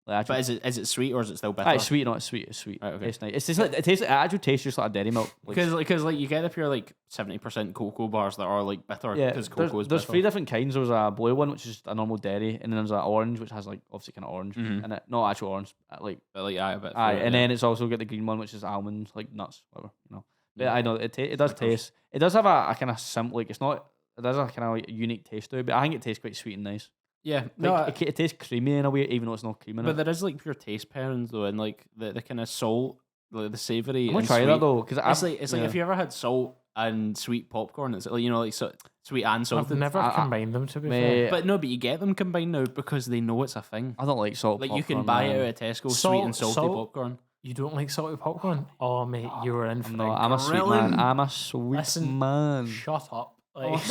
But is it sweet or is it still bitter? It's sweet, no, it's sweet. It's sweet. Right, okay. It's nice. It actually tastes just like a dairy milk. Because you get the pure like 70% cocoa bars that are like bitter. Yeah, because cocoa is there's bitter. 3 different kinds. There's a blue one which is a normal dairy, and then there's an orange which has like obviously kind of orange in it, not actual orange, a bit. And then it's also got the green one which is almonds, like nuts, whatever, you know. But I know it does taste. It does have a kind of simple, like it's not. It does have a kind of like unique taste to it, but I think it tastes quite sweet and nice. Yeah, like, it tastes creamy in a way, even though it's not cream in it. But there is like pure taste pairings though, and like the kind of salt, like the savoury. I'm gonna try that though, because it's like if you ever had salt and sweet popcorn, it's like like sweet and salted. I've never combined them, to be fair. But you get them combined now because they know it's a thing. I don't like salt. Like popcorn, you can buy it out of Tesco, sweet and salty popcorn. You don't like salty popcorn? Oh mate, you were in for I'm a sweet man. I'm a sweet man. Shut up. Like,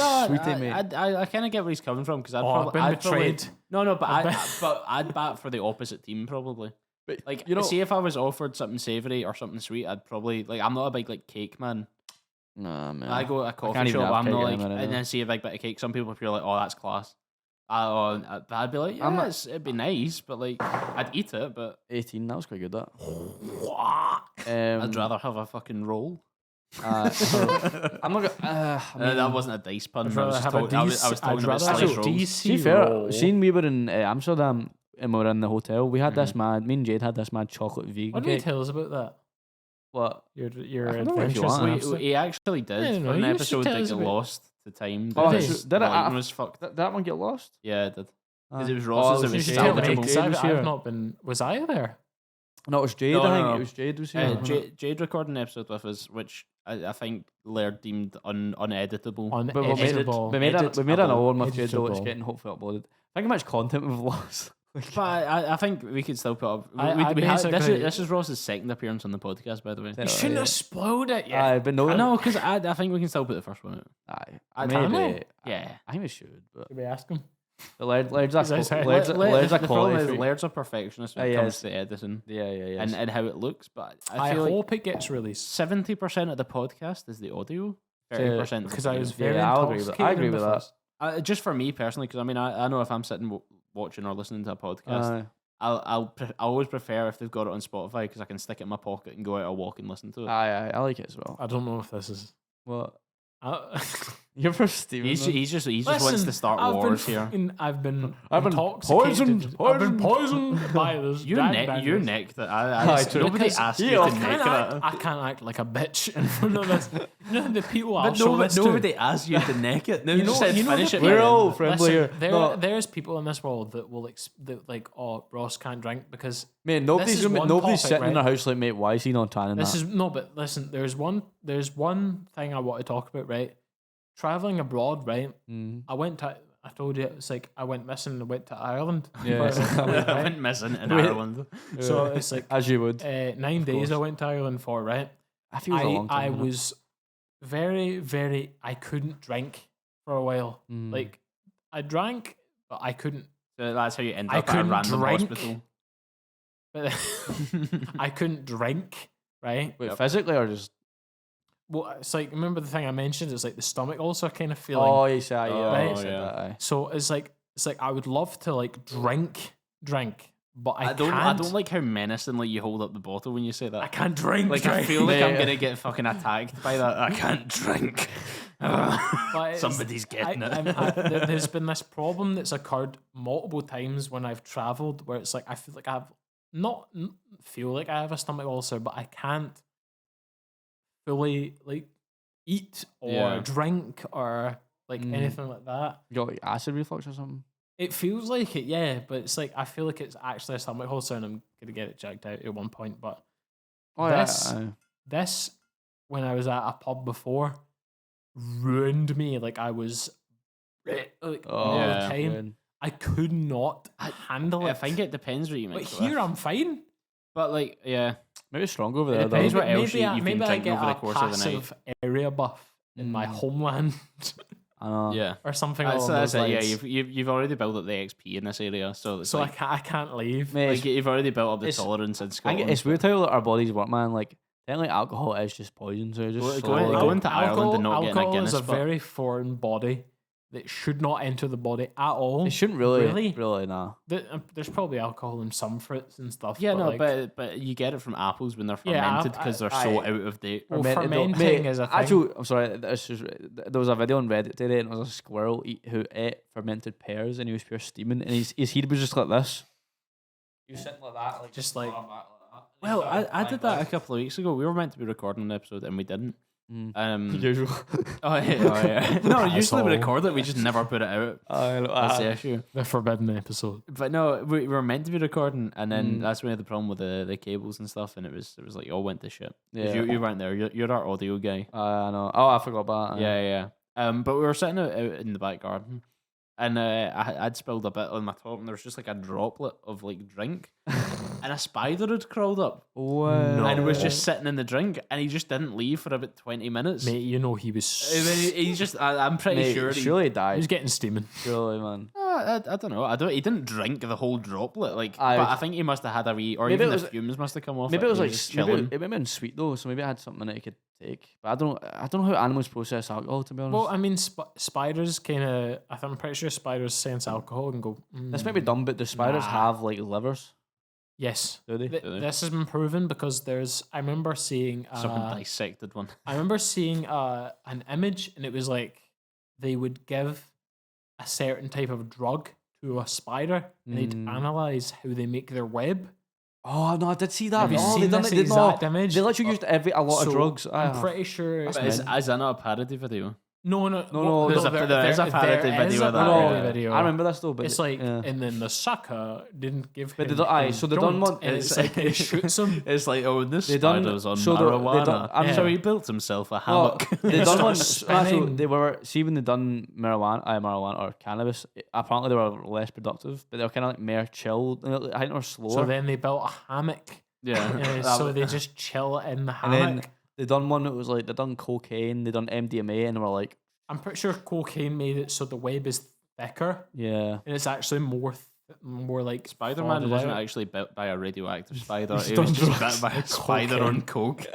mate. I kind of get where he's coming from because I've been betrayed. I'd bat for the opposite team probably. But like, see if I was offered something savoury or something sweet, I'd probably like. I'm not a big like cake man. Nah, man. I go to a coffee shop. I'm not like, and then see a big bit of cake. Some people feel like, oh, that's class. I'd be like, yeah, it'd be nice, but like, I'd eat it. But 18, that was quite good. That. I'd rather have a fucking roll. I'm not gonna. That wasn't a dice pun. I was talking about slice rolls. See, fair. Seen we were in Amsterdam and we were in the hotel. We had this mad. Me and Jade had this mad chocolate vegan. What did you tell us about that? What your adventures? He actually did. For an episode that got lost to time. Did that one get lost? Yeah, it did. Because it was Ross's. It was I've not been. Was I there? No, it was Jade. I think it was Jade was here. Jade recorded an episode with us, which I think Laird deemed uneditable. We made another one with Jade, though. It's getting hopefully uploaded. Think how much content we've lost. But I think we could still put up. This is Ross's second appearance on the podcast, by the way. You shouldn't have spoiled it yet. But no, because I think we can still put the first one out. Maybe. Yeah, I think we should. But should we ask him? Laird's a perfectionist when it comes to editing. Yeah. And how it looks. But I hope it gets released. 70% of the podcast is the audio. 30% because I was very I agree with that. Just for me personally, because I mean, I know if I'm sitting watching or listening to a podcast, I always prefer if they've got it on Spotify because I can stick it in my pocket and go out a walk and listen to it. I like it as well. I don't know if this is what. You're for Steven. He just wants to start wars here. I've been poisoned. I've been poisoned by this. You nicked it. Nobody asked you to nick it. I can't act like a bitch in front of this. The people nobody asked you to nick it. No, you said finish it. We're all friendly here. There's people in this world that will like, oh, Ross can't drink because man, nobody's sitting in their house like, mate, why is he not tanning that? But listen, there's one thing I want to talk about, right? Traveling abroad, right? I told you it's like I went missing and went to Ireland. Yeah, I went missing in Ireland. So it's like as you would. 9 days I went to Ireland for, right? I feel a long time. I was very, very. I couldn't drink for a while. Like I drank, but I couldn't. So that's how you end up at a random hospital. But I couldn't drink, right? Wait, physically or just? Well, it's like, remember the thing I mentioned? It's like the stomach ulcer kind of feeling. Oh, you said, right? That. So it's like I would love to like drink, but I can't. I don't like how menacingly you hold up the bottle when you say that. I can't drink. Like I feel like I'm gonna get fucking attacked by that. I can't drink. Somebody's getting it. There's been this problem that's occurred multiple times when I've travelled, where it's like I feel like I have a stomach ulcer, but I can't fully like eat or drink or like anything like that. You got like acid reflux or something? It feels like it, yeah, but it's like I feel like it's actually a stomach ulcer and I'm gonna get it checked out at one point. But this when I was at a pub before ruined me. Like I was all the time. Man. I could not handle it. I think it depends what you mean. But here I'm fine. But like, yeah, maybe strong over there. It depends what else you've been drinking over the course of the night. Area buff in my homeland. Yeah, or something along those lines. Yeah, you've already built up the XP in this area, so like, I can't leave. Mate, like you've already built up the tolerance in Scotland. I think it's weird how our bodies work, man. Like, technically, alcohol is just poison. So just going to Ireland and not getting a Guinness. Alcohol is a very foreign body that should not enter the body at all. It shouldn't really, nah. There's probably alcohol in some fruits and stuff. Yeah, but you get it from apples when they're fermented because they're so out of date. Fermenting is a thing. Actually, I'm sorry. There was a video on Reddit today, and it was a squirrel who ate fermented pears, and he was pure steaming, and his head was just like this. He was sitting like that, just like. Well, I did that a couple of weeks ago. We were meant to be recording an episode, and we didn't. Usual. No, usually we record it, we just never put it out. That's the issue. The forbidden episode. But no, we were meant to be recording, and then that's when we had the problem with the cables and stuff, and it was like it all went to shit. Yeah, you weren't there. You're our audio guy. I know. Oh, I forgot about that. Yeah. But we were sitting out in the back garden, and I'd spilled a bit on my top, and there was just like a droplet of like drink, and a spider had crawled up. Wow. And it was just sitting in the drink, and he just didn't leave for about 20 minutes. Mate, you know he was. He's just. I'm pretty sure. Surely he died. He was getting steaming. Surely, man. I don't know. He didn't drink the whole droplet. But I think he must have had a wee, or maybe even the fumes must have come off. Maybe it was like chilling. It may have been sweet though, so maybe it had something that he could take. But I don't know how animals process alcohol, to be honest. Well, I mean, spiders kind of. I'm pretty sure spiders sense alcohol and go. This might be dumb, but do spiders have like livers? Yes. Do they? This has been proven because I remember seeing someone dissected one. I remember seeing an image, and it was like they would give a certain type of drug to a spider, and they'd analyze how they make their web. Oh no, I did see that. Have you seen this exact image? They literally used a lot of drugs. I'm pretty sure. But is that not a parody video? No. There's a parody video of that. Video. I remember this though, but it's like, and then the sucker didn't give him. So they done one, and it's like he shoots him. It's like, this spider's on marijuana. I'm sure he built himself a hammock. They done one. So they were when they done marijuana or cannabis. Apparently they were less productive, but they were kind of like more chilled. I think they were slower. So then they built a hammock. Yeah. So they just chill in the hammock. And then they done one that was like they done cocaine, they done MDMA, and they were like, I'm pretty sure cocaine made it so the web is thicker. Yeah. And it's actually more like Spider-Man wasn't actually bit by a radioactive spider. He was just bit by a spider on coke.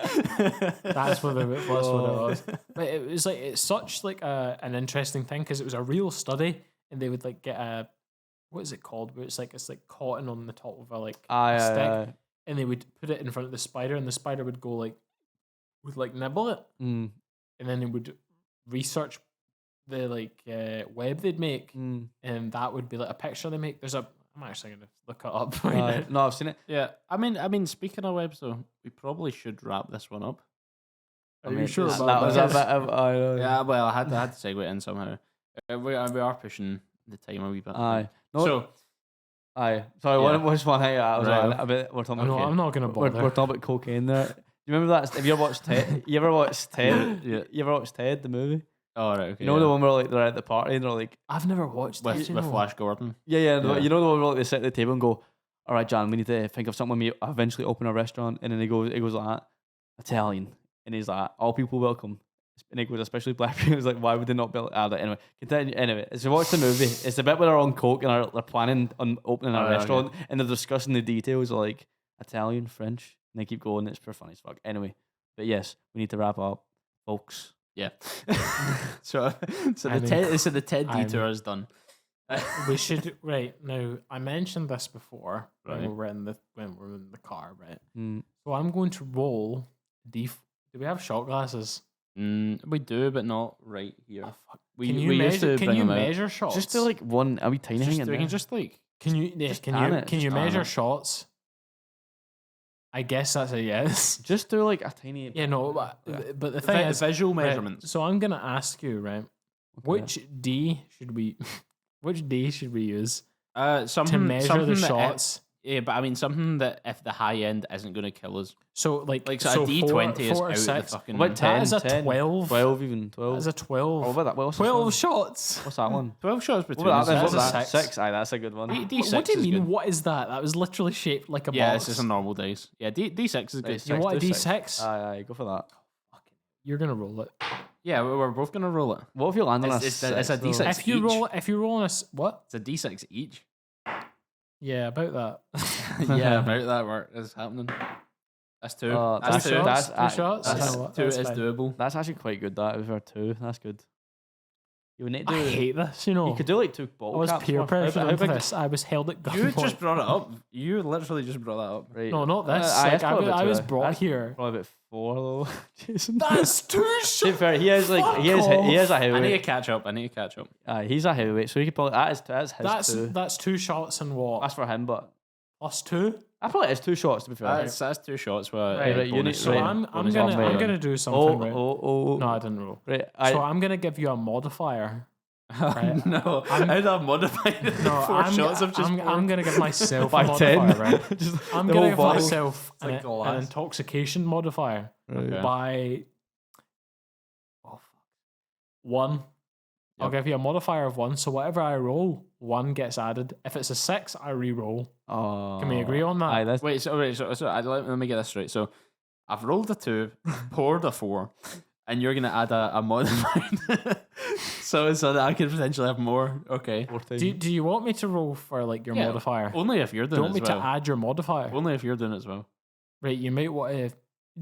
That's what it was. But it was like it's such like an interesting thing because it was a real study, and they would like get a what is it called? Where it's like cotton on the top of a stick, and they would put it in front of the spider, and the spider would go would nibble it, and then they would research the web they'd make, and that would be like a picture they make. I'm actually gonna look it up. No, I've seen it. Yeah, I mean, speaking of webs though, we probably should wrap this one up. Are you sure that about was that? a bit of, yeah, well, I had to segue in somehow. We are pushing the time a wee bit. Aye. No, so. Aye. Sorry, which one? I was right. a bit. We're talking about. I'm not gonna bother. We're talking about cocaine there. You remember that? Have you ever watched Ted? You ever watched Ted? Yeah. You ever watched Ted, the movie? Oh, right, okay. You know the one where they're at the party and they're like, I've never watched with Flash Gordon. Yeah. You know the one where they sit at the table and go, all right, John, we need to think of something when we eventually open a restaurant. And then he goes like that, Italian. And he's like, all people welcome. And he goes, especially black people. He's like, why would they not be like, anyway, continue. Anyway, so watch the movie. It's a bit where they're on coke and they're planning on opening a restaurant, and they're discussing the details like Italian, French, and they keep going. It's pretty funny as fuck. Anyway, but yes, we need to wrap up, folks. Yeah. so the TED detour is done. We should now. I mentioned this before when we were in the car, right? So I'm going to roll. Do we have shot glasses? We do, but not right here. Oh, fuck. Can you measure shots? Just do like one. Are we tiny thing? We can just like. Can you measure shots? I guess that's a yes. Just do like a tiny. Yeah, no, but the thing is visual measurements. So I'm gonna ask you, right? Okay. Which D should we use? To measure the shots. Yeah, but I mean something that if the high end isn't going to kill us. So a D20 is out the fucking. What 10? That is a 10, 12. 12 even 12. That is a 12. Oh, what that? 12 shots. What's that one? 12 shots between us. That's a 6. Aye, that's a good one. D6 what do you mean? Good. What is that? That was literally shaped like a box. Yeah, it's just a normal dice. Yeah, D6 is good. You want a D6? Aye, go for that. You're gonna roll it. Yeah, we're both gonna roll it. What if you land on a 6? It's a D6 if you roll on a what? It's a D6 each. Yeah, about that. Yeah, about that work is happening. That's 2. That's 2 shots. That's 2 is doable. That's actually quite good. That if 2, that's good. You would need to. I hate this. You could do like 2 bottle caps. I was peer pressured into this. I was held at gunpoint. You just brought it up. You literally just brought that up. Right. No, not this. I was brought here. Probably about 4 though. Jason. That's 2 shots. To be fair, he is a heavyweight. I need to catch up. He's a heavyweight, so he could probably that's his. That's 2 shots and what? That's for him, but plus 2. I feel like it's 2 shots to be fair. That's 2 shots. Where right. So I'm gonna do something. No, I didn't roll. Right. So I'm gonna give you a modifier. Right? No, I'd have modified it. No, 4 shots of just. I'm gonna give myself a by modifier. 10. Right? I'm gonna give myself like an intoxication modifier by 1. I'll give you a modifier of 1, so whatever I roll, 1 gets added. If it's a 6, I re-roll. Oh, can we agree on that? Wait, so let me get this straight. So I've rolled a 2, poured a 4, and you're gonna add a modified, so that I could potentially have more. Okay. Do you want me to roll for like your modifier? Only if you're doing it as well. Do you want me to add your modifier? Only if you're doing it as well. Right, you might want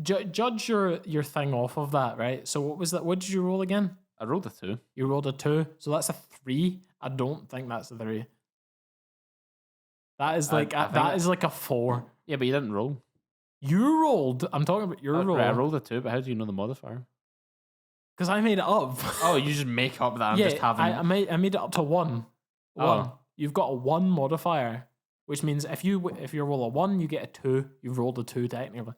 to judge your thing off of that, right? So what was that? What did you roll again? I rolled a 2. You rolled a 2, so that's a 3. I don't think that's a 3. That is like that is like a 4. Yeah, but you didn't roll. You rolled. I'm talking about your roll. Right, I rolled a 2, but how do you know the modifier? Because I made it up. Oh, you just make up that I'm just having. I made it up to 1. You've got a 1 modifier, which means if you roll a 1, you get a 2. You've rolled a 2 technically.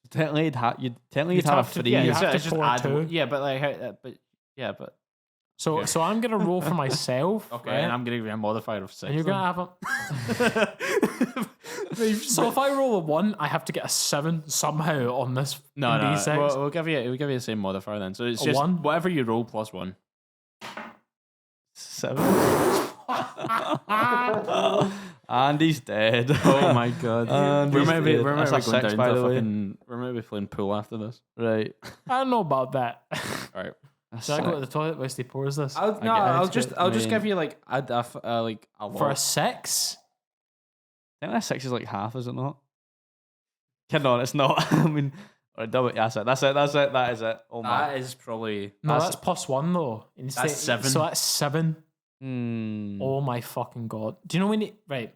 Technically, you'd have a 3. Yeah, you have to pour add 2. Yeah, but but. So I'm gonna roll for myself. Okay, right? and I'm gonna give you a modifier of 6. And you're gonna have a. So if I roll a 1, I have to get a 7 somehow on this. No. D6. We'll give you the same modifier then. So it's just 1? Whatever you roll plus 1. 7. Andy's dead. Oh my god. We're maybe going down to fucking. We're maybe playing pool after this. Right. I don't know about that. All right. Should I go to the toilet whilst he pours this? I'll just give you like a lot. For a 6. I think that 6 is like half, is it not? Kidding on, it's not. I mean, that's it. That is it. Oh my. That is probably. No, that's plus 1 though. That's 7. So that's 7. Mm. Oh my fucking god. Do you know when right?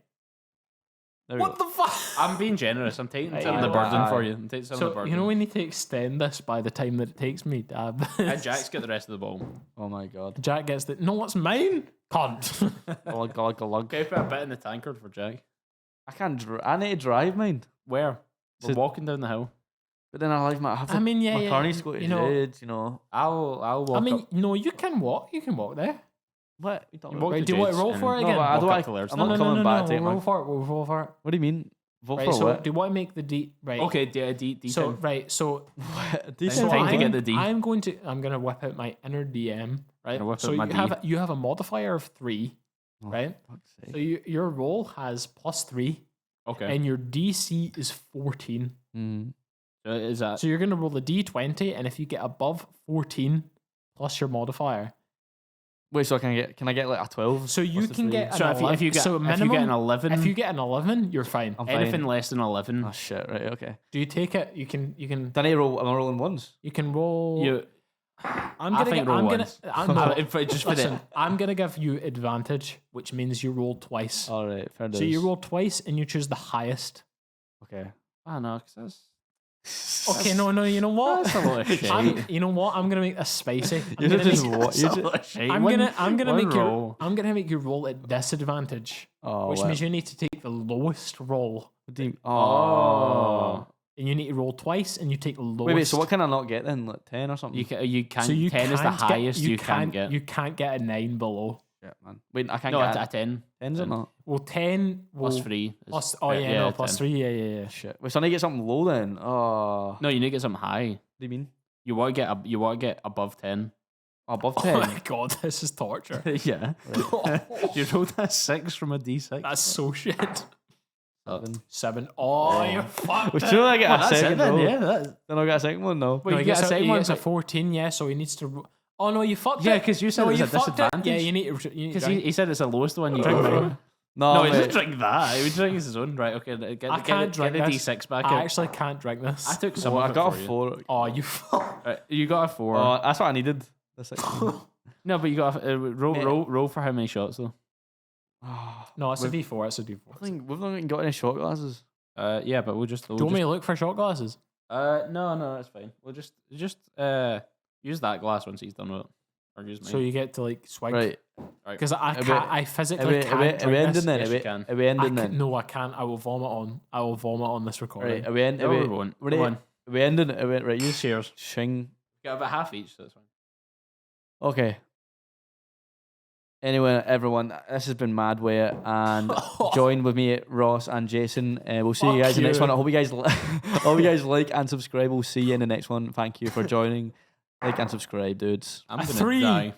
What the fuck? I'm being generous. I'm taking some of the burden for you. I'm taking some of the burden. You know we need to extend this by the time that it takes me, Dab. And Jack's got the rest of the ball. Oh my god. Jack gets the. No, it's mine. Cunt. Glug. Okay, put a bit in the tankard for Jack. I can't. I need to drive mine. Where? We're walking down the hill. But then I have to. My car needs to go to Jade, you know. I'll walk. No, you can walk. You can walk there. What? Do you want to roll for it again? I'm not coming back to it. We'll roll for it. What do you mean? Vote right, for so what? do you want to make the D? Right. Okay, D. So right, so decent time to get the D. I'm going to whip out my inner DM. Right. So you have a modifier of 3. Right. So your roll has plus 3. Okay. And your DC is 14. Is that? So you're going to roll a D20, and if you get above 14 plus your modifier. Wait, so can I get like a 12? So you can get so if you get an 11, if you get an 11, you're fine. Anything less than 11. Oh shit! Right, okay. Do you take it? You can. Then am I rolling ones? You can roll. I'm gonna give you advantage, which means you roll twice. All right, fair enough. So you roll twice, and you choose the highest. Okay. I know, because that's. Okay, no, you know what? That's a lot of shit. You know what? I'm gonna make this spicy. I'm gonna make you roll at disadvantage, which means you need to take the lowest roll. And you need to roll twice, and you take the lowest. Wait, so what can I not get then? Like 10 or something? You can't. So 10 is the highest you can get. You can't get a 9 below. Yeah, man. Wait, I can't get a 10. 10 is it not? Well, 10 plus 3. Plus 3. Yeah. Shit. Wait, so I need to get something low then. Oh. No, you need to get something high. What do you mean? You want to get above 10. Above 10? Oh my god, this is torture. Yeah. You rolled a 6 from a D6. That's so shit. 7. You fucked. Well, sure, I get a second then, roll. yeah. Then I get a second one, no. Wait, you get a second one? It's a 14, yeah, so he needs to... Oh, no, you fucked it. Yeah, because you said it's a disadvantage. Yeah, you need to... Because he said it's the lowest one you can drink. No, he doesn't drink that. He would drink his own. Right, okay. Get the D6 back I actually can't drink this. I took some I got a 4. You. Oh, you fucked. Right, you got a 4. Oh, that's what I needed. No, but you got a... roll for how many shots, though? No, it's a D4. It's a D4. I think we've not even got any shot glasses. Yeah, but we'll just... Do you want me to look for shot glasses? No, that's fine. We'll just use that glass once he's done with it. So you get to like swig. Right. Because I can't. I physically can't Are we drink ending this. then? Yes, Are you can. we ending then? No, I can't. I will vomit on this recording. Right. Are we ending? No, we won't. Are we ending? Right. You cheers. Shing. Got about half each, so that's fine. Okay. Anyway, everyone, this has been Mad Way It, and join with me, Ross and Jason. We'll see you guys in the next one. I hope you guys like and subscribe. We'll see you in the next one. Thank you for joining. Like and subscribe, dudes. I'm gonna die.